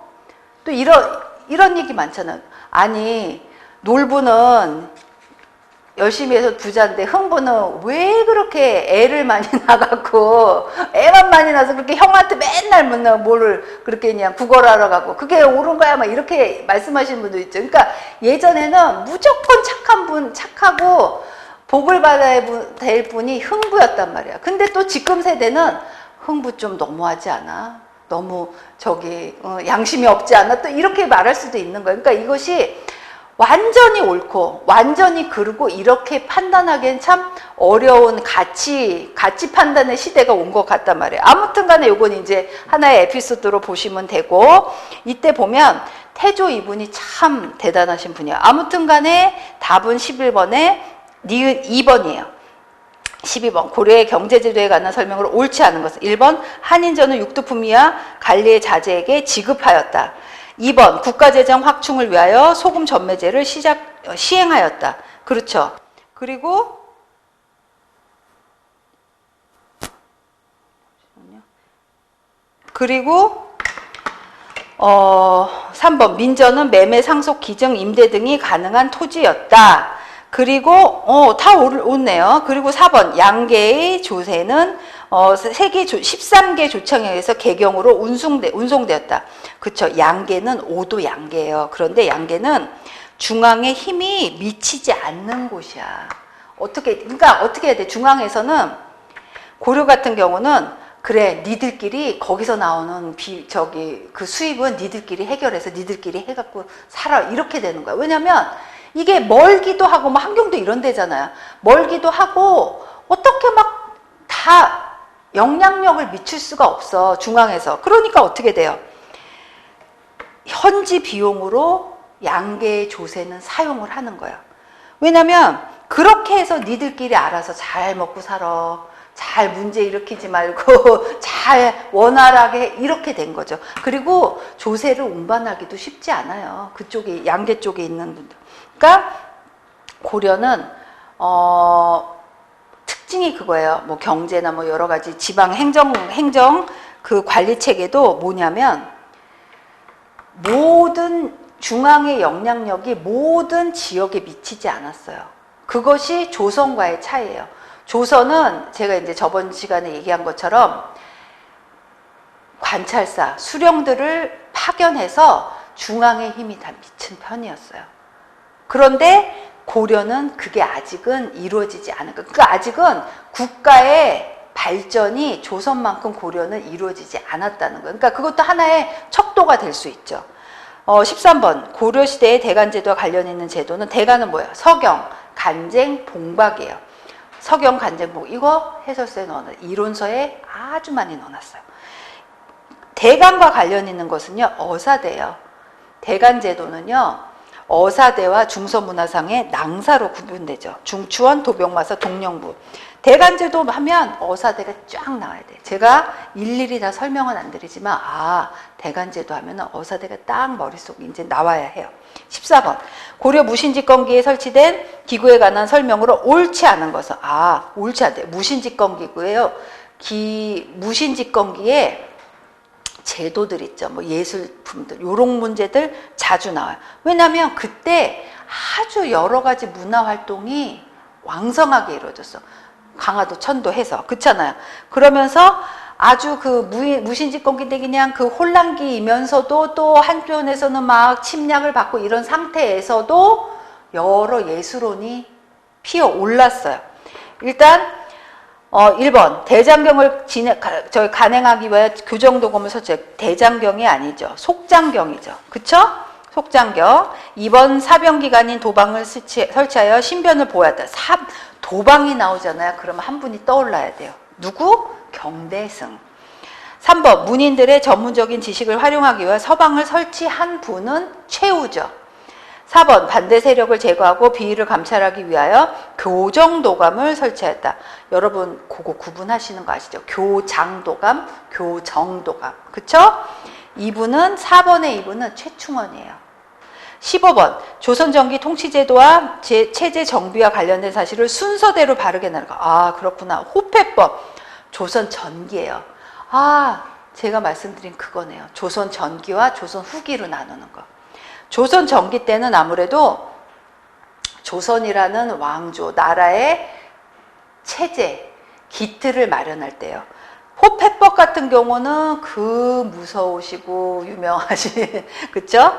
또 이런 얘기 많잖아요. 아니, 놀부는 열심히 해서 부자인데 흥부는 왜 그렇게 애를 많이 낳아갖고 애만 많이 낳아서 그렇게 형한테 맨날 뭐를 그렇게 그냥 구걸하러 가고 그게 옳은 거야 막 이렇게 말씀하시는 분도 있죠. 그러니까 예전에는 무조건 착하고 복을 받아야 될 분이 흥부였단 말이야. 근데 또 지금 세대는 흥부 좀 너무하지 않아? 너무 양심이 없지 않아? 또 이렇게 말할 수도 있는 거예요. 그러니까 이것이 완전히 옳고 완전히 그르고 이렇게 판단하기엔 참 어려운 가치 판단의 시대가 온 것 같단 말이에요. 아무튼 간에 요건 이제 하나의 에피소드로 보시면 되고, 이때 보면 태조 이분이 참 대단하신 분이에요. 아무튼 간에 답은 11번에 2번이에요. 12번 고려의 경제제도에 관한 설명으로 옳지 않은 것은 1번 한인전은 육두품위와 관리의 자제에게 지급하였다. 2번 국가재정 확충을 위하여 소금 전매제를 시행하였다. 그렇죠. 그리고 3번 민전은 매매, 상속, 기증, 임대 등이 가능한 토지였다. 그리고 다 옳네요. 그리고 4번 양계의 조세는 13개 조청에 의해서 개경으로 운송되었다. 그쵸. 양계는 5도 양계예요. 그런데 양계는 중앙에 힘이 미치지 않는 곳이야. 그러니까 어떻게 해야 돼? 중앙에서는 고려 같은 경우는 그래, 니들끼리 거기서 나오는 그 수입은 니들끼리 해결해서 니들끼리 해갖고 살아. 이렇게 되는 거야. 왜냐면 이게 멀기도 하고, 뭐 함경도 이런 데잖아요. 멀기도 하고, 어떻게 막 다 영향력을 미칠 수가 없어. 중앙에서. 그러니까 어떻게 돼요? 현지 비용으로 양계의 조세는 사용을 하는 거예요. 왜냐면 그렇게 해서 니들끼리 알아서 잘 먹고 살아. 잘 문제 일으키지 말고 잘 원활하게 이렇게 된 거죠. 그리고 조세를 운반하기도 쉽지 않아요. 그쪽에 양계 쪽에 있는 분들. 그러니까 고려는 특징이 그거예요. 뭐 경제나 뭐 여러 가지 지방 행정 그 관리 체계도 뭐냐면 모든 중앙의 영향력이 모든 지역에 미치지 않았어요. 그것이 조선과의 차이예요. 조선은 제가 이제 저번 시간에 얘기한 것처럼 관찰사, 수령들을 파견해서 중앙의 힘이 다 미친 편이었어요. 그런데 고려는 그게 아직은 이루어지지 않은 거예요. 그러니까 아직은 국가의 발전이 조선만큼 고려는 이루어지지 않았다는 거예요. 그러니까 그것도 하나의 척도가 될 수 있죠. 13번 고려시대의 대간제도와 관련 있는 제도는 대간은 뭐예요? 서경, 간쟁, 봉박이에요. 서경, 간쟁, 봉 이거 해설서에 넣어놨어요. 이론서에 아주 많이 넣어놨어요. 대간과 관련 있는 것은요. 어사대예요. 대간제도는요. 어사대와 중서문화상의 낭사로 구분되죠. 중추원, 도병마사, 동령부. 대간제도 하면 어사대가 쫙 나와야 돼. 제가 일일이 다 설명은 안 드리지만 대간제도 하면 어사대가 딱 머릿속에 이제 나와야 해요. 14번 고려 무신집권기에 설치된 기구에 관한 설명으로 옳지 않은 것은 옳지 않대. 무신집권기구예요. 무신집권기에 제도들 있죠. 뭐 예술품들, 요런 문제들 자주 나와요. 왜냐하면 그때 아주 여러 가지 문화 활동이 왕성하게 이루어졌어. 강화도, 천도 해서. 그렇잖아요. 그러면서 아주 그 무신집권기인데 그냥 그 혼란기이면서도 또 한편에서는 막 침략을 받고 이런 상태에서도 여러 예술혼이 피어 올랐어요. 일단 1번 대장경을 간행하기 위해 교정도금을 설치해. 대장경이 아니죠. 속장경이죠. 그쵸? 속장경. 2번 사병기관인 도방을 설치하여 신변을 보호하다. 도방이 나오잖아요. 그러면 한 분이 떠올라야 돼요. 누구? 경대승. 3번 문인들의 전문적인 지식을 활용하기 위해 서방을 설치한 분은 최우죠. 4번 반대 세력을 제거하고 비위를 감찰하기 위하여 교정도감을 설치했다. 여러분 그거 구분하시는 거 아시죠? 교장도감, 교정도감. 그쵸? 4번의 2분은 최충원이에요. 15번 조선전기 통치제도와 체제 정비와 관련된 사실을 순서대로 바르게 나누고. 그렇구나. 호패법 조선전기예요. 제가 말씀드린 그거네요. 조선전기와 조선 후기로 나누는 거. 조선 전기 때는 아무래도 조선이라는 왕조, 나라의 체제, 기틀을 마련할 때요. 호패법 같은 경우는 그 무서우시고 유명하신 그쵸?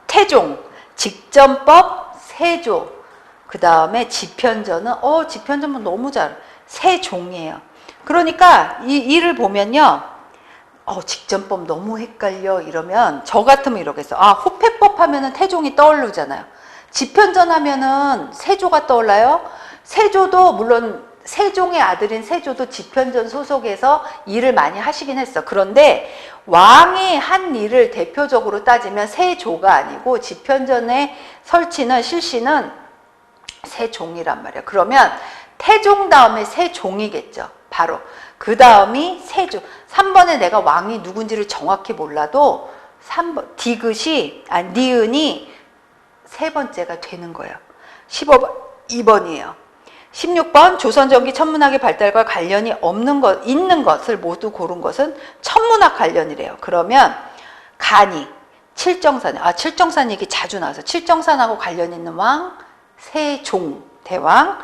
태종, 직전법, 세조, 그 다음에 지편전은 지편전은 너무 세종이에요. 그러니까 이를 보면요. 직전법 너무 헷갈려 이러면 저 같으면 이러겠어. 호패법 하면은 태종이 떠오르잖아요. 지편전 하면은 세조가 떠올라요. 세조도 물론 세종의 아들인 세조도 지편전 소속에서 일을 많이 하시긴 했어. 그런데 왕이 한 일을 대표적으로 따지면 세조가 아니고 지편전의 실시는 세종이란 말이야. 그러면 태종 다음에 세종이겠죠. 바로 그 다음이 세조. 3번에 내가 왕이 누군지를 정확히 몰라도 3번 니은이 세 번째가 되는 거예요. 15번 2번이에요. 16번 조선전기 천문학의 발달과 관련이 있는 것을 모두 고른 것은 천문학 관련이래요. 그러면 간이 칠정산. 칠정산 얘기 자주 나와서 칠정산하고 관련 있는 왕 세종 대왕.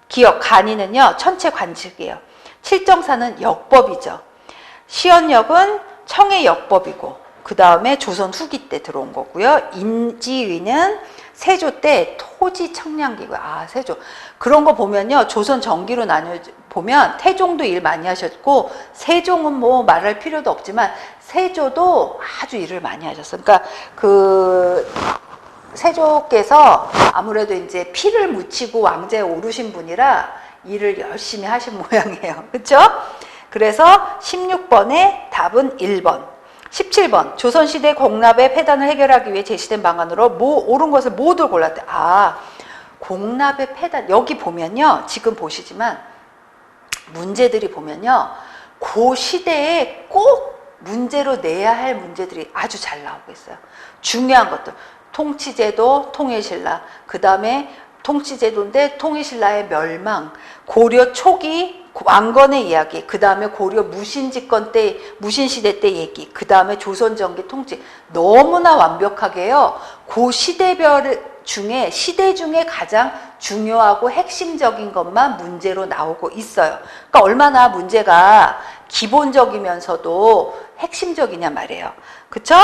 기억 간이는요 천체 관직이에요. 칠정산은 역법이죠. 시언역은 청의 역법이고 그 다음에 조선 후기 때 들어온 거고요. 인지위는 세조 때 토지 청량기고요. 세조. 그런 거 보면요. 조선 전기로 나뉘어 보면 태종도 일 많이 하셨고 세종은 뭐 말할 필요도 없지만 세조도 아주 일을 많이 하셨어요. 그러니까 그 세조께서 아무래도 이제 피를 묻히고 왕제에 오르신 분이라 일을 열심히 하신 모양이에요. 그렇죠? 그래서 16번의 답은 1번. 17번 조선시대 공납의 폐단을 해결하기 위해 제시된 방안으로 옳은 것을 모두 골랐대. 공납의 폐단 여기 보면요 지금 보시지만 문제들이 보면요 그 시대에 꼭 문제로 내야 할 문제들이 아주 잘 나오고 있어요. 중요한 것들 통치제도 통일신라 그 다음에 통치제도인데 통일신라의 멸망 고려 초기 왕건의 이야기, 그 다음에 고려 무신집권 때, 무신시대 때 얘기, 그 다음에 조선전기 통치 너무나 완벽하게요. 그 시대별 중에 시대 중에 가장 중요하고 핵심적인 것만 문제로 나오고 있어요. 그러니까 얼마나 문제가 기본적이면서도 핵심적이냐 말이에요. 그쵸?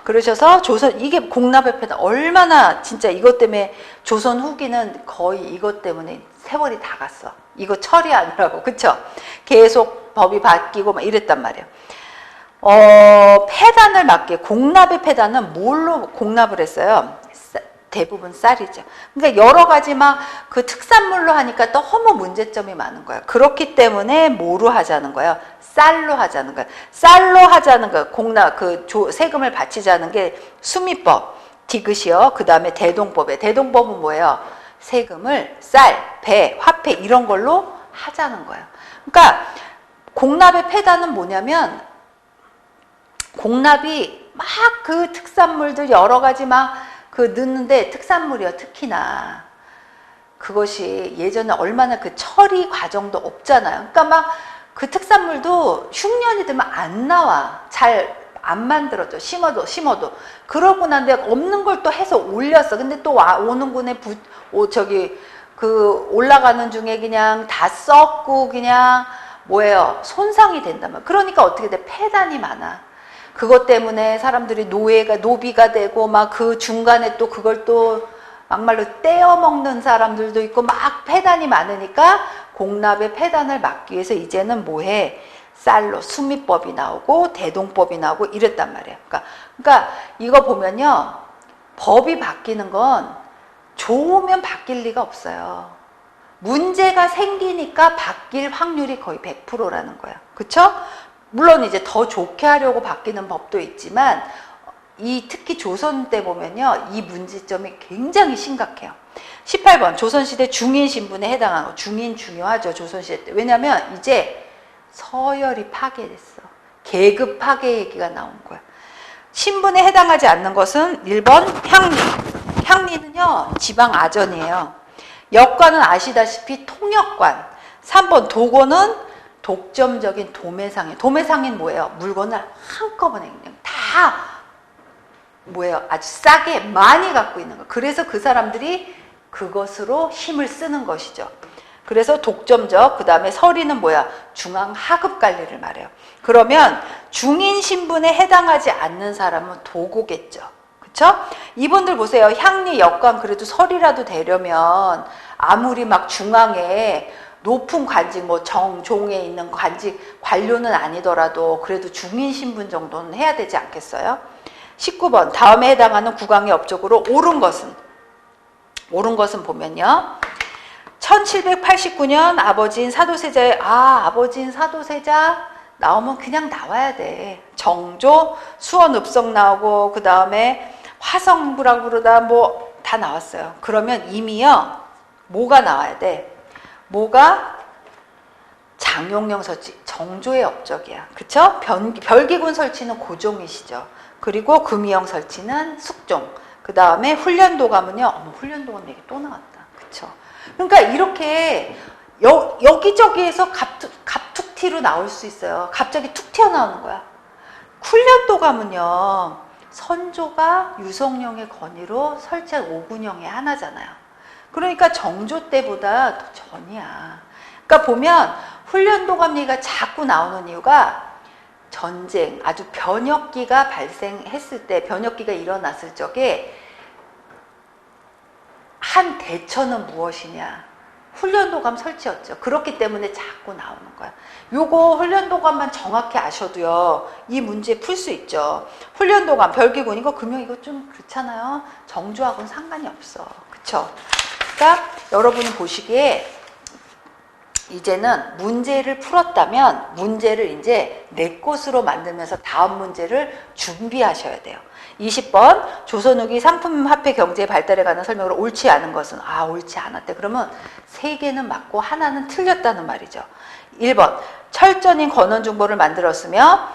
그러셔서 조선 이게 공납의 패다 얼마나 진짜 이것 때문에 조선 후기는 거의 이것 때문에 세월이 다 갔어. 이거 처리하느라고. 그쵸? 계속 법이 바뀌고 막 이랬단 말이에요. 폐단을 막게 공납의 폐단은 뭘로 공납을 했어요? 대부분 쌀이죠. 그러니까 여러 가지 막 그 특산물로 하니까 너무 문제점이 많은 거예요. 그렇기 때문에 뭐로 하자는 거예요? 쌀로 하자는 거예요. 쌀로 하자는 거예요. 공납 세금을 바치자는 게 수미법, 디귿이요. 그 다음에 대동법에 대동법은 뭐예요? 세금을 쌀, 배, 화폐 이런 걸로 하자는 거예요. 그러니까 공납의 폐단은 뭐냐면 공납이 막 그 특산물들 여러 가지 막 넣는데 특산물이요 특히나 그것이 예전에 얼마나 그 처리 과정도 없잖아요. 그러니까 막 그 특산물도 흉년이 되면 안 나와. 잘 안 만들어져. 심어도. 그러고 난데 없는 걸 또 해서 올렸어. 근데 또 오는 군에 올라가는 중에 그냥 다 썩고 그냥 손상이 된다면. 그러니까 어떻게 돼? 폐단이 많아. 그것 때문에 사람들이 노비가 되고 막 그 중간에 또 그걸 또 막말로 떼어 먹는 사람들도 있고 막 폐단이 많으니까 공납의 폐단을 막기 위해서 이제는 뭐해? 쌀로 수미법이 나오고 대동법이 나오고 이랬단 말이에요. 그러니까 이거 보면요. 법이 바뀌는 건 좋으면 바뀔 리가 없어요. 문제가 생기니까 바뀔 확률이 거의 100%라는 거예요. 그쵸? 물론 이제 더 좋게 하려고 바뀌는 법도 있지만 특히 조선 때 보면요. 이 문제점이 굉장히 심각해요. 18번 조선시대 중인 신분에 해당하는 거. 중인 중요하죠. 조선시대 때. 왜냐면 이제 서열이 파괴됐어. 계급 파괴 얘기가 나온 거야. 신분에 해당하지 않는 것은 1번 향리. 향리는요. 지방 아전이에요. 역관은 아시다시피 통역관. 3번 도고는 독점적인 도매상인. 도매상인 뭐예요? 물건을 한꺼번에 그냥 다 아주 싸게 많이 갖고 있는 거. 그래서 그 사람들이 그것으로 힘을 쓰는 것이죠. 그래서 독점적, 그 다음에 서리는 중앙 하급 관리를 말해요. 그러면 중인 신분에 해당하지 않는 사람은 도고겠죠. 그쵸? 이분들 보세요. 향리, 역관 그래도 서리라도 되려면 아무리 막 중앙에 높은 관직, 종에 있는 관직, 관료는 아니더라도 그래도 중인 신분 정도는 해야 되지 않겠어요? 19번 다음에 해당하는 국왕의 업적으로 옳은 것은 보면요. 1789년 아버지인 사도세자의 아버지인 사도세자 나오면 그냥 나와야 돼. 정조, 수원읍성 나오고 그 다음에 화성부라고 그러다 다 나왔어요. 그러면 이미요. 뭐가 나와야 돼? 장용령 설치, 정조의 업적이야. 그쵸? 별기군 설치는 고종이시죠. 그리고 금이영 설치는 숙종. 그 다음에 훈련도 가면요. 훈련도가 얘기 또 나왔다. 그쵸? 그러니까 이렇게 여기저기에서 갑툭튀로 나올 수 있어요. 갑자기 툭 튀어나오는 거야. 훈련도 가면요. 선조가 유성룡의 건의로 설치한 오군영의 하나잖아요. 그러니까 정조 때보다 더 전이야. 그러니까 보면 훈련도감 얘기가 자꾸 나오는 이유가 전쟁, 아주 변혁기가 발생했을 때, 변혁기가 일어났을 적에 한 대처는 무엇이냐? 훈련도감 설치였죠. 그렇기 때문에 자꾸 나오는 거야. 요거 훈련도감만 정확히 아셔도요, 이 문제 풀 수 있죠. 훈련도감, 별기군, 이거 금융 이거 좀 그렇잖아요. 정조하고는 상관이 없어. 그쵸? 그러니까 여러분이 보시기에 이제는 문제를 풀었다면 문제를 이제 내 것으로 만들면서 다음 문제를 준비하셔야 돼요. 20번 조선 후기 상품 화폐 경제 발달에 관한 설명으로 옳지 않은 것은 옳지 않았대. 그러면 3개는 맞고 하나는 틀렸다는 말이죠. 1번 철전인 권원중보를 만들었으며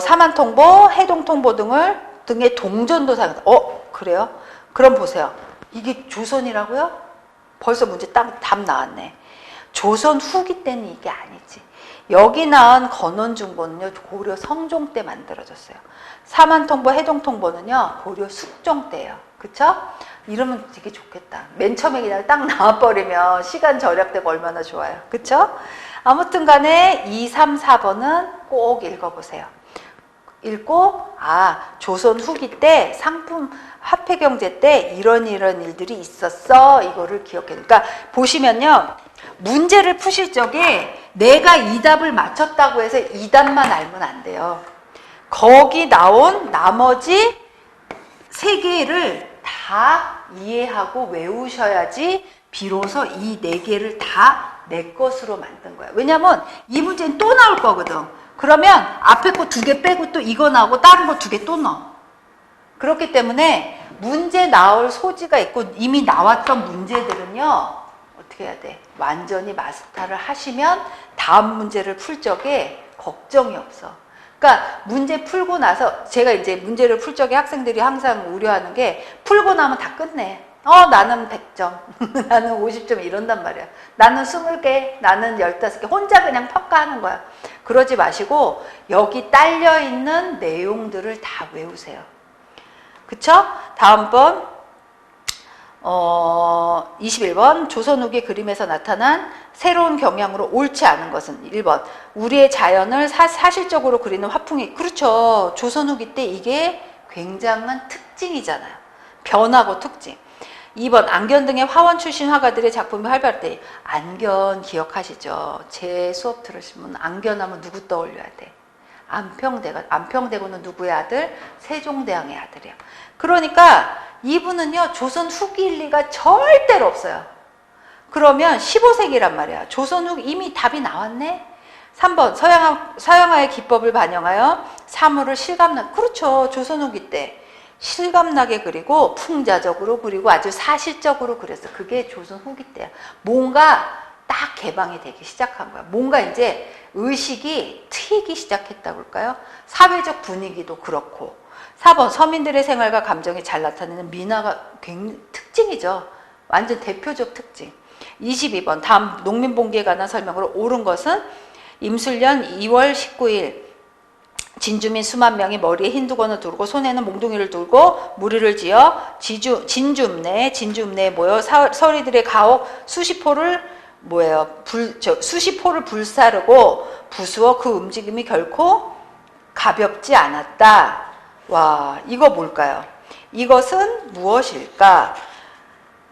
사만통보, 해동통보 등의 동전도 사용했다. 그래요? 그럼 보세요. 이게 조선이라고요? 벌써 문제 답 나왔네. 조선 후기 때는 이게 아니지. 여기 나온 건원중보는요, 고려 성종 때 만들어졌어요. 사만통보, 해동통보는요, 고려 숙종 때예요. 그쵸? 이러면 되게 좋겠다. 맨 처음에 그냥 딱 나와버리면 시간 절약되고 얼마나 좋아요. 그쵸? 아무튼 간에 2, 3, 4번은 꼭 읽어보세요. 읽고, 조선 후기 때 상품 화폐 경제 때 이런 일들이 있었어. 이거를 기억해. 그러니까 보시면요. 문제를 푸실 적에 내가 이 답을 맞췄다고 해서 이 답만 알면 안 돼요. 거기 나온 나머지 3개를 다 이해하고 외우셔야지 비로소 이 4개를 다 내 것으로 만든 거야. 왜냐면 이 문제는 또 나올 거거든. 그러면 앞에 거 2개 빼고 또 이거 나오고 다른 거 2개 또 넣어. 그렇기 때문에 문제 나올 소지가 있고 이미 나왔던 문제들은요. 어떻게 해야 돼? 완전히 마스터를 하시면 다음 문제를 풀 적에 걱정이 없어. 그러니까 문제 풀고 나서 제가 이제 문제를 풀 적에 학생들이 항상 우려하는 게 풀고 나면 다 끝내. 나는 100점, 나는 50점 이런단 말이야. 나는 20개, 나는 15개 혼자 그냥 평가하는 거야. 그러지 마시고 여기 딸려있는 내용들을 다 외우세요. 그쵸? 다음번 21번 조선 후기 그림에서 나타난 새로운 경향으로 옳지 않은 것은 1번 우리의 자연을 사실적으로 그리는 화풍이 그렇죠. 조선 후기 때 이게 굉장한 특징이잖아요. 변하고 특징. 2번 안견 등의 화원 출신 화가들의 작품이 활발할 때 안견 기억하시죠? 제 수업 들으시면 안견하면 누구 떠올려야 돼? 안평대군은 누구의 아들? 세종대왕의 아들이야. 그러니까 이분은요 조선 후기일 리가 절대로 없어요. 그러면 15세기란 말이야. 조선 후기 이미 답이 나왔네. 3번 서양화의 기법을 반영하여 사물을 실감나게 그렇죠. 조선 후기 때 실감나게 그리고 풍자적으로 그리고 아주 사실적으로 그랬어. 그게 조선 후기 때야. 뭔가 딱 개방이 되기 시작한 거야. 뭔가 이제 의식이 트이기 시작했다고 할까요? 사회적 분위기도 그렇고. 4번 서민들의 생활과 감정이 잘 나타내는 민화가 굉장히 특징이죠. 완전 대표적 특징. 22번 다음 농민봉기에 관한 설명으로 옳은 것은 임술년 2월 19일 진주민 수만 명이 머리에 흰 두건을 두르고 손에는 몽둥이를 들고 무리를 지어 진주읍내에 모여 서리들의 가옥 수시포를 불사르고 부수어 그 움직임이 결코 가볍지 않았다. 와, 이거 뭘까요? 이것은 무엇일까?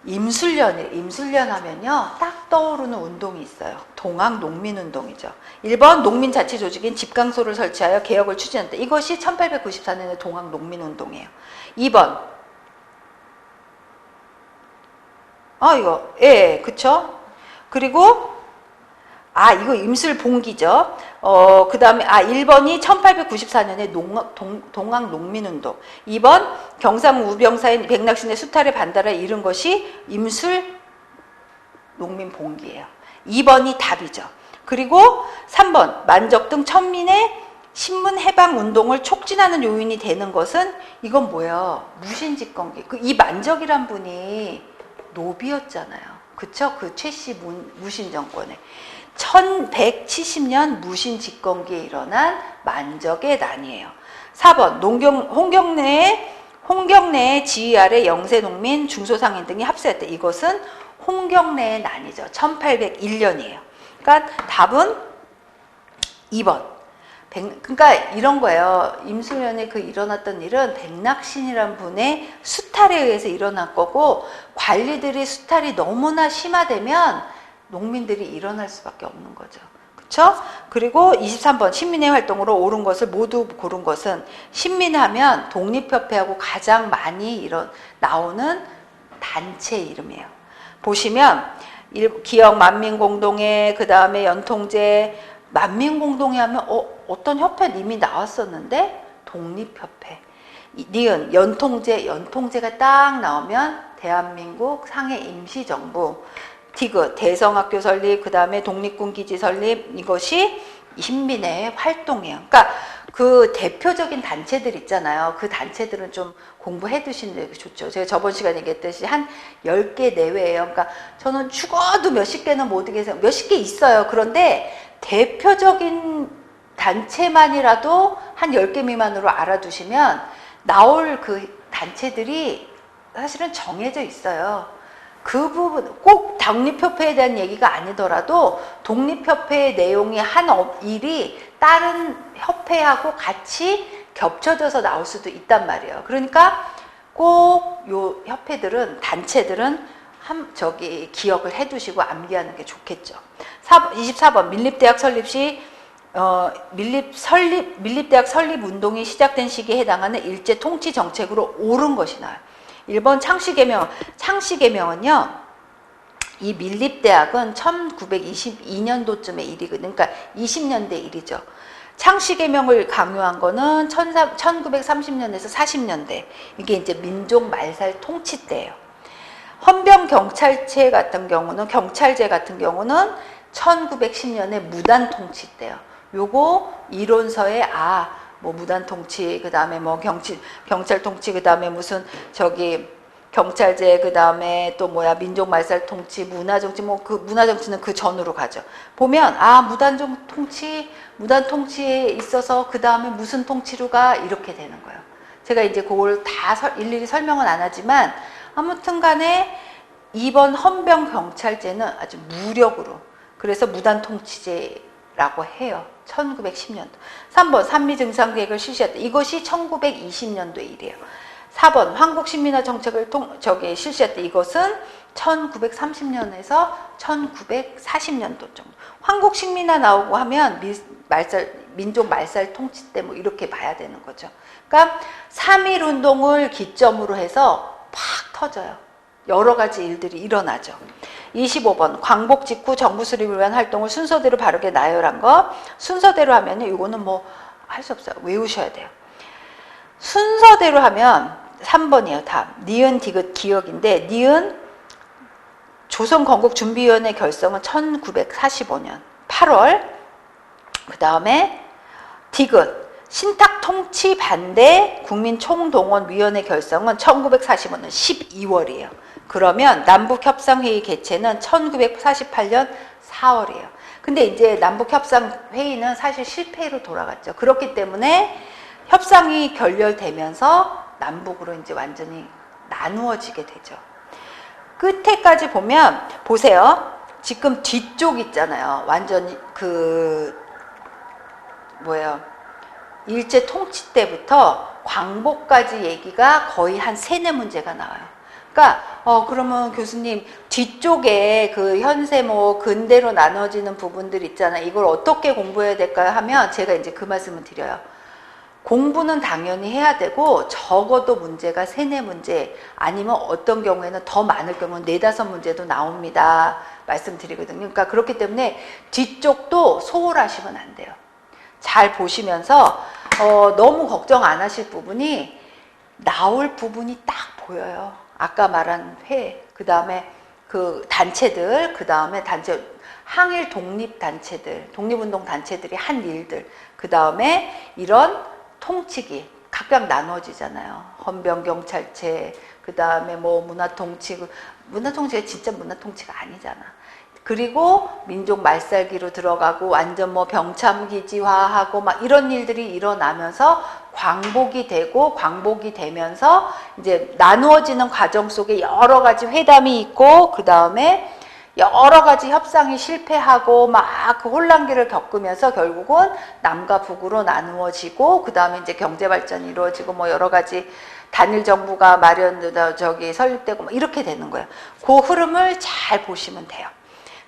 임술년 하면요 딱 떠오르는 운동이 있어요. 동학농민운동이죠. 1번 농민자치조직인 집강소를 설치하여 개혁을 추진한다. 이것이 1894년의 동학농민운동이에요. 2번 그쵸? 그리고 이거 임술봉기죠. 그 다음에 1번이 1894년에 동학농민운동. 2번 경상우병사인 백낙신의 수탈에 반달해 이른 것이 임술농민봉기예요. 2번이 답이죠. 그리고 3번 만적 등 천민의 신문해방운동을 촉진하는 요인이 되는 것은 이건 뭐예요? 무신집권기. 이 만적이란 분이 노비였잖아요. 그쵸? 그 최씨 무신정권에. 1170년 무신집권기에 일어난 만적의 난이에요. 4번 홍경래의 지휘 아래 영세농민, 중소상인 등이 합세했다. 이것은 홍경래의 난이죠. 1801년이에요. 그러니까 답은 2번. 그러니까 이런 거예요. 임수련의 그 일어났던 일은 백낙신이라는 분의 수탈에 의해서 일어난 거고, 관리들이 수탈이 너무나 심화되면 농민들이 일어날 수밖에 없는 거죠. 그쵸? 그리고 23번 신민의 활동으로 옳은 것을 모두 고른 것은, 신민하면 독립협회하고 가장 많이 나오는 단체 이름이에요. 보시면 기역 만민공동회, 그 다음에 연통제, 만민공동회 하면 어떤 협회 이미 나왔었는데 독립협회, 니은 연통제가 딱 나오면 대한민국 상해 임시정부, 디귿 대성학교 설립, 그 다음에 독립군 기지 설립, 이것이 신민의 활동이에요. 그러니까 그 대표적인 단체들 있잖아요. 그 단체들은 좀 공부해 두시는 게 좋죠. 제가 저번 시간에 얘기했듯이 한 10개 내외예요. 그러니까 저는 죽어도 몇십 개는 못 이겨서 몇십 개 있어요. 그런데 대표적인 단체만이라도 한 10개 미만으로 알아두시면 나올 그 단체들이 사실은 정해져 있어요. 그 부분, 꼭 독립협회에 대한 얘기가 아니더라도 독립협회의 내용이 한 일이 다른 협회하고 같이 겹쳐져서 나올 수도 있단 말이에요. 그러니까 꼭 요 협회들은, 단체들은 기억을 해두시고 암기하는 게 좋겠죠. 24번 밀립대학 설립 시 밀립대학 설립 운동이 시작된 시기에 해당하는 일제 통치 정책으로 옳은 것이 나와요. 1번 창씨개명은요, 이 밀립대학은 1922년도쯤의 일이거든요. 그러니까 20년대 일이죠. 창씨개명을 강요한 거는 1930년에서 40년대. 이게 이제 민족 말살 통치 때예요. 헌병경찰제 같은 경우는 1910년에 무단 통치 때요. 요거 이론서에 뭐 무단 통치, 그 다음에 뭐 경찰 통치, 그 다음에 무슨 경찰제, 그 다음에 또 민족 말살 통치, 문화 정치, 그 문화 정치는 그 전으로 가죠. 보면 무단 통치에 있어서 그 다음에 무슨 통치로 가, 이렇게 되는 거예요. 제가 이제 그걸 다 일일이 설명은 안 하지만 아무튼 간에 2번 헌병경찰제는 아주 무력으로, 그래서 무단 통치제라고 해요. 1910년도. 3번 산미증상계획을 실시했다. 이것이 1920년도 일이에요. 4번 한국신민화 정책을 실시했다. 이것은 1930년에서 1940년도 정도. 한국신민화 나오고 하면 민족 말살 통치 때 이렇게 봐야 되는 거죠. 그러니까 3.1 운동을 기점으로 해서 팍 터져요. 여러 가지 일들이 일어나죠. 25번 광복 직후 정부 수립을 위한 활동을 순서대로 바르게 나열한 거. 순서대로 하면요, 이거는 할 수 없어요. 외우셔야 돼요. 순서대로 하면 3번이에요. 답. 니은 디귿 기역인데, 니은 조선건국준비위원회 결성은 1945년 8월. 그 다음에 디귿 신탁통치 반대 국민총동원위원회 결성은 1945년 12월이에요. 그러면 남북협상회의 개최는 1948년 4월이에요. 근데 이제 남북협상회의는 사실 실패로 돌아갔죠. 그렇기 때문에 협상이 결렬되면서 남북으로 이제 완전히 나누어지게 되죠. 끝에까지 보면, 보세요. 지금 뒤쪽 있잖아요. 완전히 일제 통치 때부터 광복까지 얘기가 거의 한 3-4문제가 나와요. 그러니까 그러면 교수님 뒤쪽에 그 현세 근대로 나눠지는 부분들 있잖아요. 이걸 어떻게 공부해야 될까요? 하면 제가 이제 그 말씀을 드려요. 공부는 당연히 해야 되고 적어도 문제가 3-4문제, 아니면 어떤 경우에는 더 많을 경우는 4-5문제도 나옵니다. 말씀드리거든요. 그러니까 그렇기 때문에 뒤쪽도 소홀하시면 안 돼요. 잘 보시면서 너무 걱정 안 하실 부분이, 나올 부분이 딱 보여요. 아까 말한 그 다음에 그 단체들, 그 다음에 항일 독립단체들, 독립운동 단체들이 한 일들, 그 다음에 이런 통치기 각각 나눠지잖아요. 헌병경찰체, 그 다음에 문화통치, 문화통치가 진짜 문화통치가 아니잖아. 그리고 민족 말살기로 들어가고 완전 뭐 병참기지화하고 막 이런 일들이 일어나면서 광복이 되고, 광복이 되면서 이제 나누어지는 과정 속에 여러 가지 회담이 있고, 그 다음에 여러 가지 협상이 실패하고 막 그 혼란기를 겪으면서 결국은 남과 북으로 나누어지고, 그 다음에 이제 경제 발전이 이루어지고 뭐 여러 가지 단일 정부가 설립되고 뭐 이렇게 되는 거예요. 그 흐름을 잘 보시면 돼요.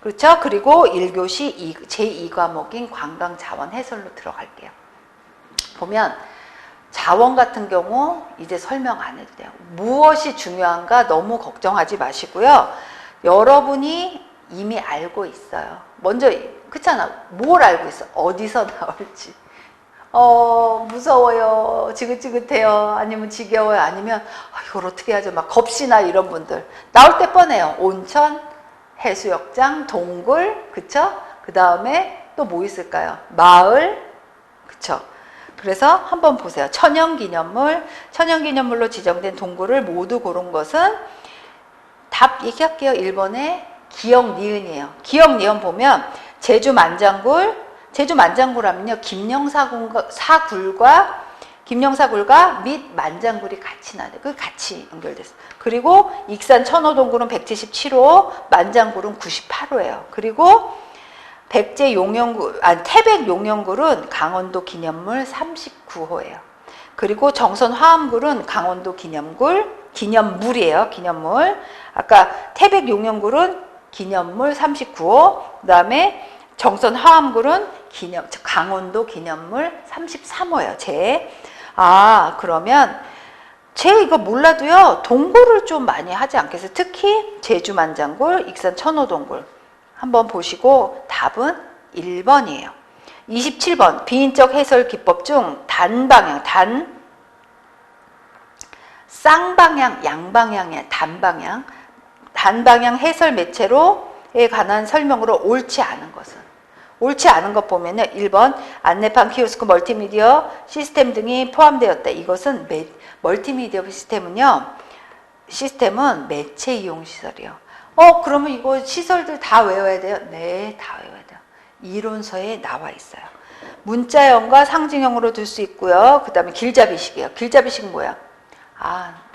그렇죠? 그리고 1교시 제2과목인 관광자원 해설로 들어갈게요. 보면 자원 같은 경우 이제 설명 안 해도 돼요. 무엇이 중요한가 너무 걱정하지 마시고요. 여러분이 이미 알고 있어요. 먼저 그렇잖아. 뭘 알고 있어? 어디서 나올지. 무서워요. 지긋지긋해요. 아니면 지겨워요. 아니면 이걸 어떻게 하죠? 막 겁시나 이런 분들. 나올 때 뻔해요. 온천, 해수욕장, 동굴, 그쵸? 그 다음에 또 뭐 있을까요? 마을, 그쵸? 그래서 한번 보세요. 천연기념물로 지정된 동굴을 모두 고른 것은 답 얘기할게요. 1번에 기역 니은이에요. 기역 니은 보면 제주 만장굴하면요. 김영사굴과 및 만장굴이 같이 나요. 그 같이 연결됐어요. 그리고 익산 천호동굴은 177호, 만장굴은 98호예요. 그리고 태백 용영굴은 강원도 기념물 39호예요. 그리고 정선 화암굴은 강원도 기념물이에요. 기념물. 아까 태백 용영굴은 기념물 39호, 그 다음에 정선 화암굴은 강원도 기념물 33호예요. 그러면 이거 몰라도요, 동굴을 좀 많이 하지 않겠어요? 특히 제주 만장굴, 익산 천호동굴. 한번 보시고 답은 1번이에요. 27번 비인적 해설 기법 중 쌍방향, 양방향의 단방향 해설 매체로에 관한 설명으로 옳지 않은 것 보면은 1번 안내판, 키오스크, 멀티미디어 시스템 등이 포함되었다. 이것은 멀티미디어 시스템은 매체 이용 시설이요. 그러면 이거 시설들 다 외워야 돼요? 네, 다 외워야 돼요. 이론서에 나와 있어요. 문자형과 상징형으로 둘 수 있고요. 그 다음에 길잡이식이에요. 길잡이식은 뭐야?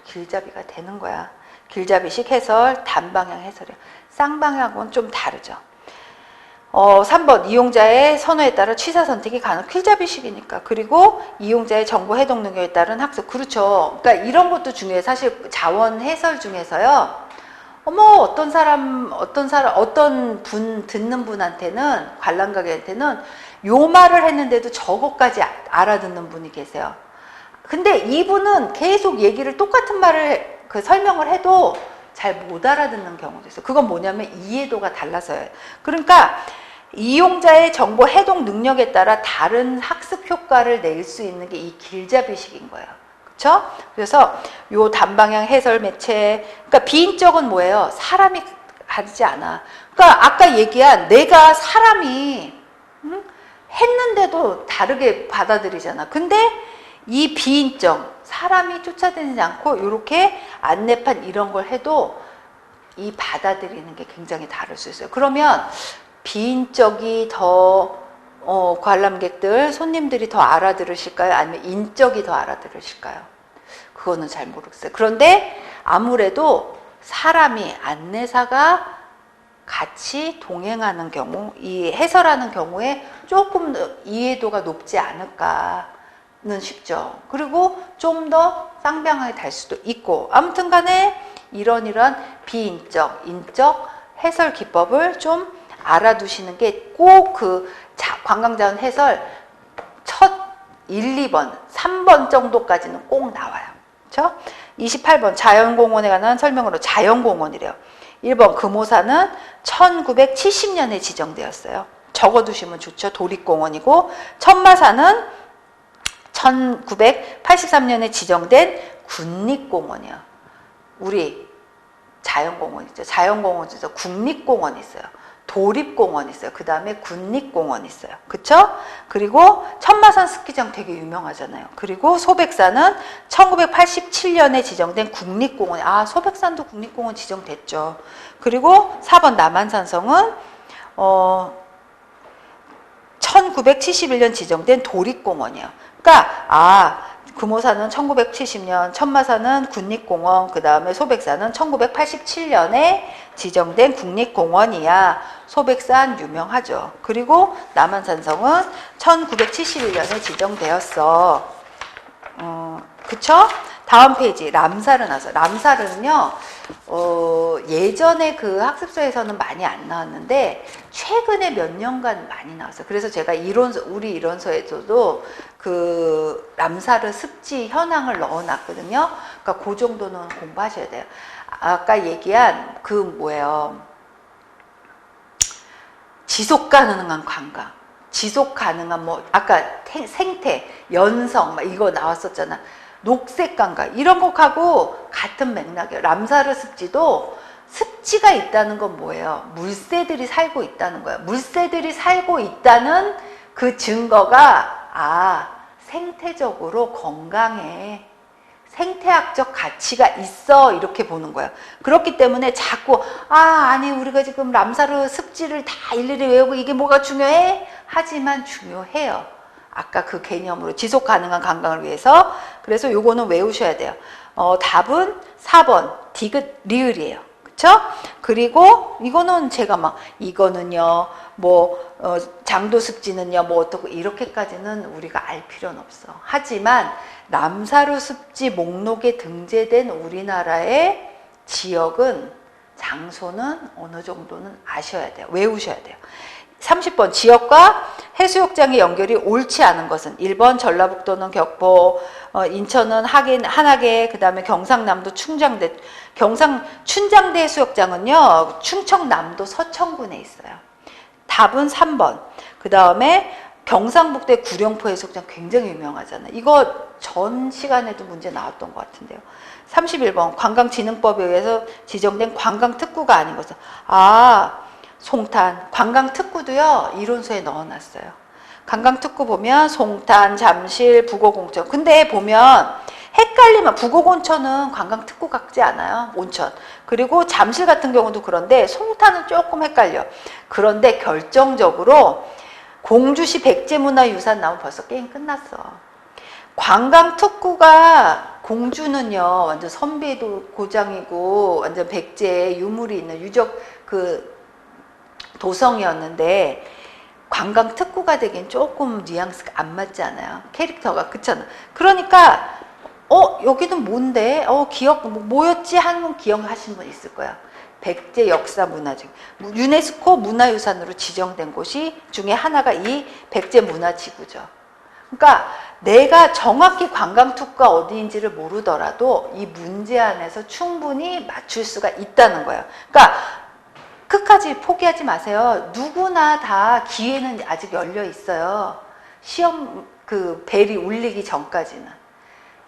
길잡이가 되는 거야. 길잡이식 해설, 단방향 해설이요. 쌍방향은 좀 다르죠. 3번 이용자의 선호에 따라 취사 선택이 가능. 길잡이식이니까. 그리고 이용자의 정보 해독 능력에 따른 학습. 그렇죠. 그러니까 이런 것도 중요해요. 사실 자원 해설 중에서요. 어떤 분, 듣는 분한테는, 관람객한테는 요 말을 했는데도 저것까지 알아듣는 분이 계세요. 근데 이분은 계속 똑같은 말을, 설명을 해도 잘 못 알아듣는 경우도 있어요. 그건 뭐냐면 이해도가 달라서요. 그러니까 이용자의 정보 해독 능력에 따라 다른 학습 효과를 낼 수 있는 게 이 길잡이식인 거예요. 그렇죠? 그래서 요 단방향 해설 매체, 그러니까 비인적은 뭐예요? 사람이 가지 않아. 그러니까 아까 얘기한 내가 사람이 했는데도 다르게 받아들이잖아. 근데 이 비인적, 사람이 쫓아다니지 않고 이렇게 안내판 이런 걸 해도 이 받아들이는 게 굉장히 다를 수 있어요. 그러면 비인적이 더 관람객들, 손님들이 더 알아들으실까요? 아니면 인적이 더 알아들으실까요? 그거는 잘 모르겠어요. 그런데 아무래도 사람이, 안내사가 같이 동행하는 경우, 이 해설하는 경우에 조금 더 이해도가 높지 않을까는 싶죠. 그리고 좀 더 쌍방향이 될 수도 있고, 아무튼 간에 이런 비인적, 인적 해설 기법을 좀 알아두시는 게 꼭 관광자원 해설 첫 1, 2번, 3번 정도까지는 꼭 나와요. 그렇죠? 28번 자연공원에 관한 설명으로 자연공원이래요. 1번 금오산은 1970년에 지정되었어요. 적어두시면 좋죠. 도립공원이고, 천마산은 1983년에 지정된 군립공원이에요. 우리 자연공원이죠. 자연공원에서 국립공원이 있어요. 도립공원 있어요. 그 다음에 군립공원 있어요. 그쵸? 그리고 천마산 스키장 되게 유명하잖아요. 그리고 소백산은 1987년에 지정된 국립공원. 소백산도 국립공원 지정됐죠. 그리고 4번 남한산성은 어, 1971년 지정된 도립공원이에요. 그러니까 금오산은 1970년, 천마산은 국립공원, 그 다음에 소백산은 1987년에 지정된 국립공원이야. 소백산 유명하죠. 그리고 남한산성은 1971년에 지정되었어. 그쵸? 다음 페이지 람사르 나서 람사르는요 예전에 그 학습서에서는 많이 안 나왔는데 최근에 몇 년간 많이 나왔어요. 그래서 제가 우리 이론서에서도 그 람사르 습지 현황을 넣어놨거든요. 그러니까 그 정도는 공부하셔야 돼요. 아까 얘기한 그 뭐예요? 지속 가능한 관광, 지속 가능한 뭐 아까 생태, 연성 막 이거 나왔었잖아. 녹색 관광 이런 것하고 같은 맥락이에요. 람사르 습지도 습지가 있다는 건 뭐예요? 물새들이 살고 있다는 거예요. 물새들이 살고 있다는 그 증거가 생태적으로 건강해. 생태학적 가치가 있어 이렇게 보는 거예요. 그렇기 때문에 자꾸 아니 우리가 지금 람사르 습지를 다 일일이 외우고 이게 뭐가 중요해? 하지만 중요해요. 아까 그 개념으로 지속 가능한 관광을 위해서. 그래서 요거는 외우셔야 돼요. 답은 4번 디귿 리을이에요. 그쵸? 그리고 이거는 제가 막 이거는요 장도습지는요 뭐 어떻고 이렇게까지는 우리가 알 필요는 없어. 하지만 람사르 습지 목록에 등재된 우리나라의 지역은 장소는 어느 정도는 아셔야 돼요. 외우셔야 돼요. 30번 지역과 해수욕장의 연결이 옳지 않은 것은 1번 전라북도는 격포, 인천은 한하계, 그 다음에 경상남도 춘장대. 춘장대 해수욕장은요 충청남도 서천군에 있어요. 답은 3번. 그 다음에 경상북도의 구룡포 해수욕장 굉장히 유명하잖아요. 이거 전 시간에도 문제 나왔던 것 같은데요. 31번 관광진흥법에 의해서 지정된 관광특구가 아닌 것은 송탄, 관광특구도요 이론서에 넣어놨어요. 관광특구 보면 송탄, 잠실, 북옥온천. 근데 보면 헷갈리면 북옥온천은 관광특구 같지 않아요? 온천. 그리고 잠실 같은 경우도 그런데 송탄은 조금 헷갈려. 그런데 결정적으로 공주시 백제문화유산 나오면 벌써 게임 끝났어. 관광특구가 공주는요 완전 선비도 고장이고 완전 백제 유물이 있는 유적 그 도성이었는데 관광특구가 되긴 조금 뉘앙스가 안 맞지 않아요? 캐릭터가. 그렇잖아. 그러니까 여기는 뭔데? 기억 뭐였지? 하는 기억하시는 분 있을 거야. 백제 역사 문화재 유네스코 문화유산으로 지정된 곳이 중에 하나가 이 백제 문화지구죠. 그러니까 내가 정확히 관광특구가 어디인지를 모르더라도 이 문제 안에서 충분히 맞출 수가 있다는 거예요. 그러니까 끝까지 포기하지 마세요. 누구나 다 기회는 아직 열려 있어요. 시험 그 벨이 울리기 전까지는.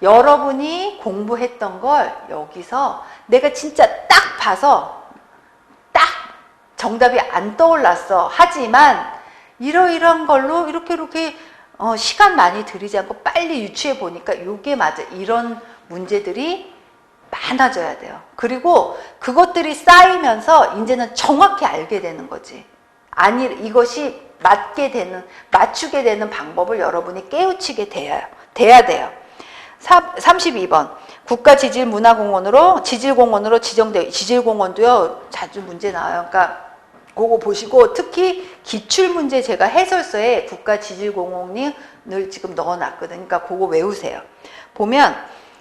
여러분이 공부했던 걸 여기서 내가 진짜 딱 봐서 딱 정답이 안 떠올랐어. 하지만 이러이러한 걸로 이렇게 시간 많이 들이지 않고 빨리 유추해 보니까 요게 맞아. 이런 문제들이 많아져야 돼요. 그리고 그것들이 쌓이면서 이제는 정확히 알게 되는 거지. 이것이 맞추게 되는 방법을 여러분이 깨우치게 돼야 돼요. 32번. 국가지질문화공원으로, 지질공원으로 지질공원도요, 자주 문제 나와요. 그러니까, 그거 보시고, 특히 기출문제 제가 해설서에 국가지질공원을 지금 넣어놨거든요. 그러니까 그거 외우세요. 보면,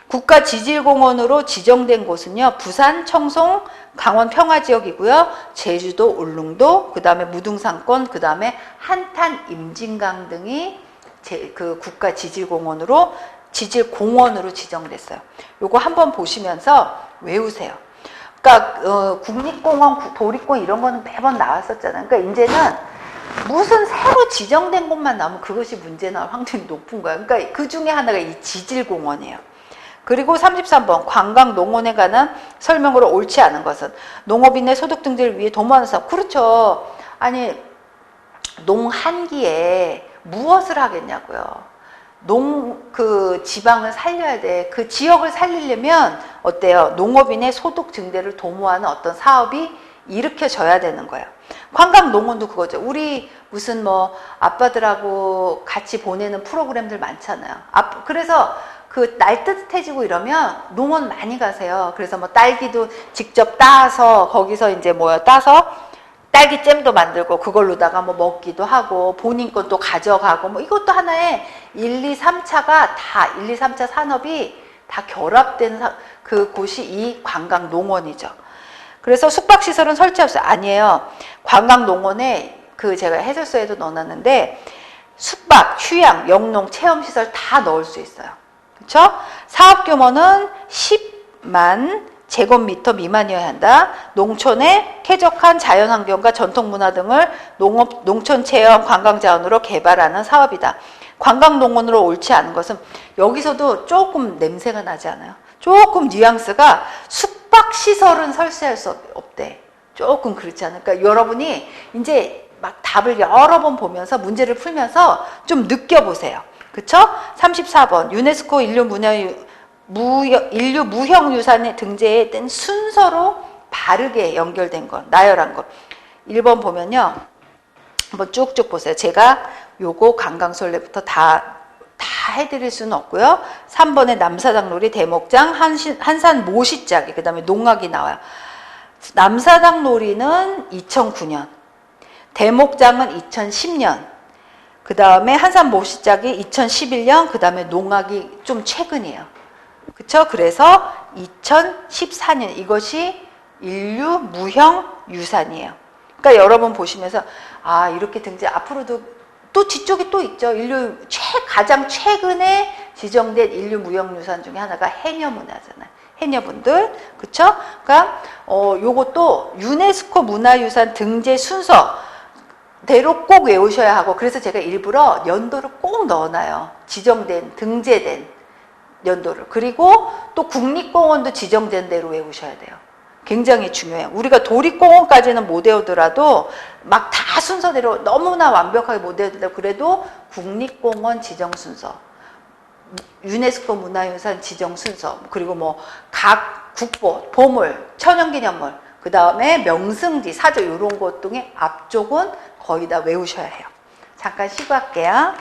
국가지질공원으로 지정된 곳은요, 부산, 청송, 강원 평화지역이고요, 제주도, 울릉도, 그 다음에 무등산권, 그 다음에 한탄, 임진강 등이 그 국가지질공원으로 지정됐어요. 요거 한번 보시면서 외우세요. 그러니까 국립공원, 도립공원 이런 거는 매번 나왔었잖아요. 그러니까 이제는 무슨 새로 지정된 곳만 나오면 그것이 문제 나올 확률이 높은 거야. 그러니까 그 중에 하나가 이 지질공원이에요. 그리고 33번 관광 농원에 관한 설명으로 옳지 않은 것은 농업인의 소득 등재를 위해 도모하는 사업. 그렇죠. 아니 농한기에 무엇을 하겠냐고요. 그 지방을 살려야 돼. 그 지역을 살리려면 어때요? 농업인의 소득 증대를 도모하는 어떤 사업이 일으켜져야 되는 거예요. 관광 농원도 그거죠. 우리 무슨 뭐 아빠들하고 같이 보내는 프로그램들 많잖아요. 그래서 그 날 뜨뜻해지고 이러면 농원 많이 가세요. 그래서 뭐 딸기도 직접 따서 거기서 이제 뭐야 따서 딸기잼도 만들고 그걸로다가 뭐 먹기도 하고 본인 것도 가져가고 뭐 이것도 하나의 1, 2, 3차가 다 1, 2, 3차 산업이 다 결합된 그 곳이 이 관광 농원이죠. 그래서 숙박시설은 설치없어요. 아니에요. 관광농원에 그 제가 해설서에도 넣어놨는데 숙박, 휴양, 영농, 체험시설 다 넣을 수 있어요. 그렇죠? 사업 규모는 10만 제곱미터 미만이어야 한다. 농촌의 쾌적한 자연환경과 전통문화 등을 농촌체험 관광자원으로 개발하는 사업이다. 관광농원으로 옳지 않은 것은 여기서도 조금 냄새가 나지 않아요? 조금 뉘앙스가 숙박시설은 설치할 수 없대. 조금 그렇지 않을까? 그러니까 여러분이 이제 막 답을 여러 번 보면서 문제를 풀면서 좀 느껴보세요. 그쵸? 34번 유네스코 인류 무형유산의 등재에 된 순서로 바르게 연결된 것, 나열한 것. 1번 보면요. 한번 쭉쭉 보세요. 제가 요거 관광솔레부터 다 해드릴 수는 없고요. 3번에 남사당놀이, 대목장, 한산 모시짜기, 그 다음에 농악이 나와요. 남사당놀이는 2009년, 대목장은 2010년, 그 다음에 한산 모시짜기 2011년, 그 다음에 농악이 좀 최근이에요. 그쵸? 그래서 2014년 이것이 인류 무형 유산이에요. 그러니까 여러분 보시면서 아 이렇게 등재 앞으로도 또 뒤쪽에 또 있죠. 인류 가장 최근에 지정된 인류 무형 유산 중에 하나가 해녀 문화잖아요. 해녀분들 그쵸? 그러니까 요것도 유네스코 문화유산 등재 순서대로 꼭 외우셔야 하고 그래서 제가 일부러 연도를 꼭 넣어놔요. 지정된 등재된 연도를. 그리고 또 국립공원도 지정된 대로 외우셔야 돼요. 굉장히 중요해요. 우리가 도립공원까지는 못 외우더라도 막 다 순서대로 너무나 완벽하게 못 외우더라도 그래도 국립공원 지정 순서, 유네스코 문화유산 지정 순서, 그리고 뭐 각 국보, 보물, 천연기념물, 그 다음에 명승지, 사조 이런 것 등의 앞쪽은 거의 다 외우셔야 해요. 잠깐 쉬고 할게요.